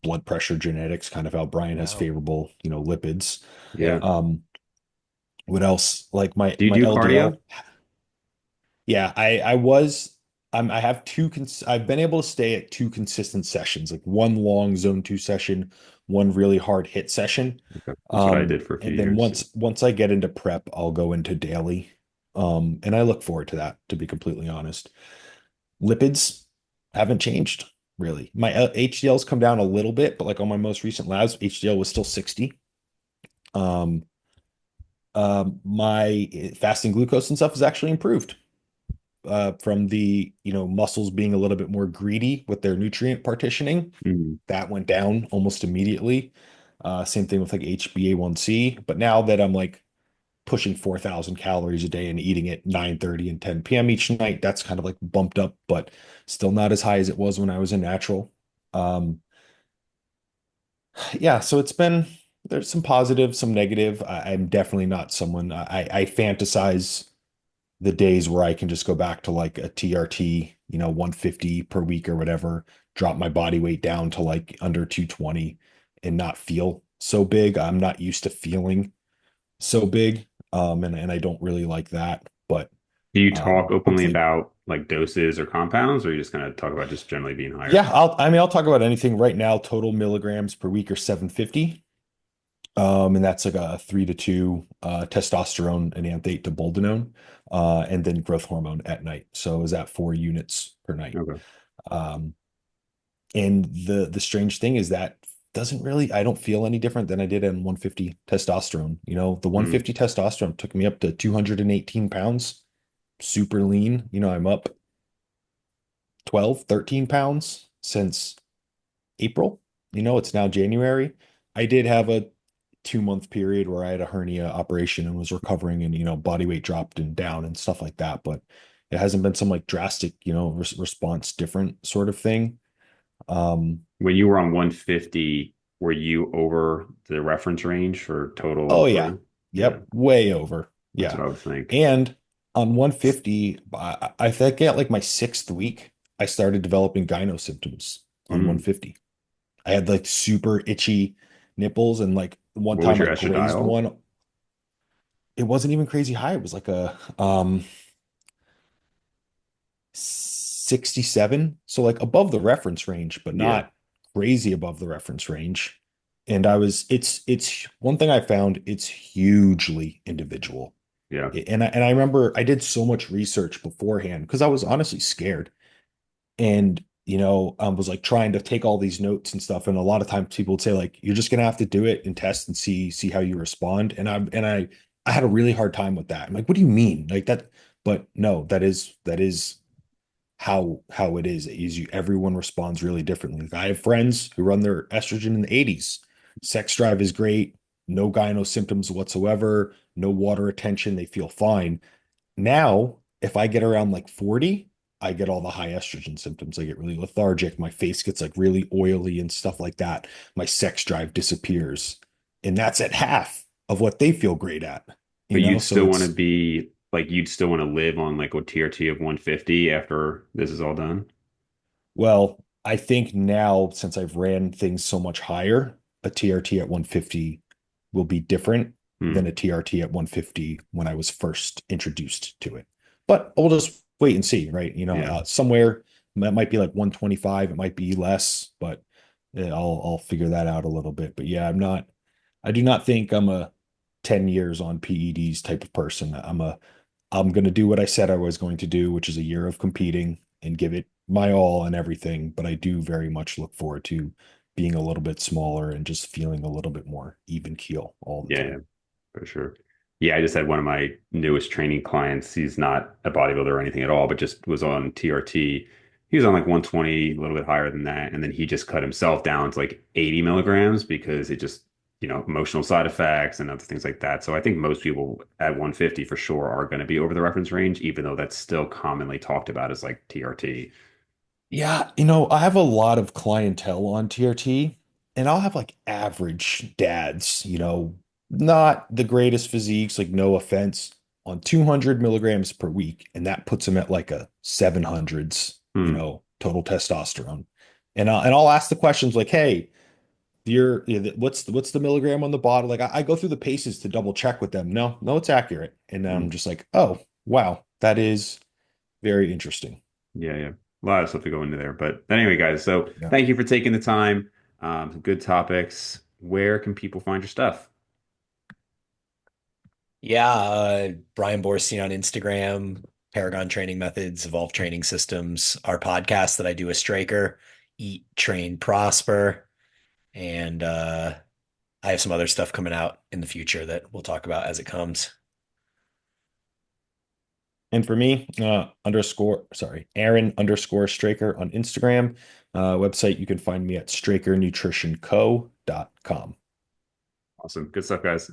blood pressure genetics, kind of how Bryan has Wow. favorable, lipids. Yeah. Um, what else? Like my Do you my do LDL. cardio? Yeah, I was I have I've been able to stay at two consistent sessions, like one long zone two session, one really hard hit session. Okay. That's what I did for a few And then years. once I get into prep, I'll go into daily. And I look forward to that, to be completely honest. Lipids haven't changed really. My HDL's come down a little bit, but like on my most recent labs, HDL was still 60. Um, my fasting glucose and stuff has actually improved from the muscles being a little bit more greedy with their nutrient partitioning. Mm. That went down almost immediately. Same thing with like HbA1c. But now that I'm like pushing 4,000 calories a day and eating at 9:30 and 10 p.m. each night, that's kind of like bumped up, but still not as high as it was when I was in natural. Um, yeah, so it's been there's some positive, some negative. I'm definitely not someone I fantasize the days where I can just go back to like a TRT, 150 per week or whatever, drop my body weight down to like under 220 and not feel so big. I'm not used to feeling so big. And I don't really like that. But Do you talk openly hopefully, about like doses or compounds, or you just kind of talk about just generally being higher? yeah, I'll talk about anything right now. Total milligrams per week are 750. And that's like a 3 to 2 testosterone enanthate to boldenone, and then growth hormone at night. So is that 4 units per night? Okay. Um, and the strange thing is that doesn't really I don't feel any different than I did in 150 testosterone. The Mm. 150 testosterone took me up to 218 pounds, super lean. I'm up 12, 13 pounds since April. It's now January. I did have a 2 month period where I had a hernia operation and was recovering, and body weight dropped and down and stuff like that, but it hasn't been some like drastic response different sort of thing. um When you were on 150, were you over the reference range for total oh yeah, burn? Yeah, yep, way over, that's yeah. what I would think. And on 150, I think at like my 6th week I started developing gyno symptoms on Mm. 150. I had like super itchy nipples, and like one What was time your I grazed estradiol? one. It wasn't even crazy high. It was like a 67. So like above the reference range, but Yeah, not crazy above the reference range. And it's one thing I found, it's hugely individual. yeah. And I remember I did so much research beforehand because I was honestly scared. And was like trying to take all these notes and stuff. And a lot of times people would say like, you're just gonna have to do it and test and see how you respond. And I had a really hard time with that. I'm like, what do you mean? Like that? But no, that is how it is you everyone responds really differently. Like, I have friends who run their estrogen in the 80s. Sex drive is great, no gyno symptoms whatsoever, no water retention, they feel fine. Now, if I get around like 40, I get all the high estrogen symptoms. I get really lethargic. My face gets like really oily and stuff like that. My sex drive disappears. And that's at half of what they feel great at, But you'd So still want to it's, be like you'd still want to live on like a TRT of 150 after this is all done. well, I think now since I've ran things so much higher, a TRT at 150 will be different than Hmm. a TRT at 150 when I was first introduced to it. But we'll just wait and see, right? Yeah. Somewhere that might be like 125, it might be less, but I'll figure that out a little bit. But yeah, I do not think I'm a 10 years on PEDs type of person. I'm going to do what I said I was going to do, which is a year of competing and give it my all and everything. But I do very much look forward to being a little bit smaller and just feeling a little bit more even keel all the Yeah, yeah, time. for sure. Yeah, I just had one of my newest training clients. He's not a bodybuilder or anything at all, but just was on TRT. He was on like 120, a little bit higher than that. And then he just cut himself down to like 80 milligrams because it just, emotional side effects and other things like that. So I think most people at 150 for sure are going to be over the reference range, even though that's still commonly talked about as like TRT. Yeah, I have a lot of clientele on TRT, and I'll have like average dads, not the greatest physiques, like no offense, on 200 milligrams per week, and that puts them at like a 700s, Hmm. total testosterone. And I'll ask the questions like, hey, what's the milligram on the bottle? Like I go through the paces to double check with them. No, no, it's accurate. And I'm Hmm. just like, oh, wow, that is very interesting. Yeah, yeah. A lot of stuff to go into there. But anyway, guys, so Yeah. thank you for taking the time. Some good topics. Where can people find your stuff? Yeah, Bryan Boorstein on Instagram. Paragon Training Methods, Evolve Training Systems, our podcast that I do with Straker, Eat, Train, Prosper, and I have some other stuff coming out in the future that we'll talk about as it comes. And for me, Aaron_Straker on Instagram. Website, you can find me at strakernutritionco.com. Awesome. Good stuff, guys.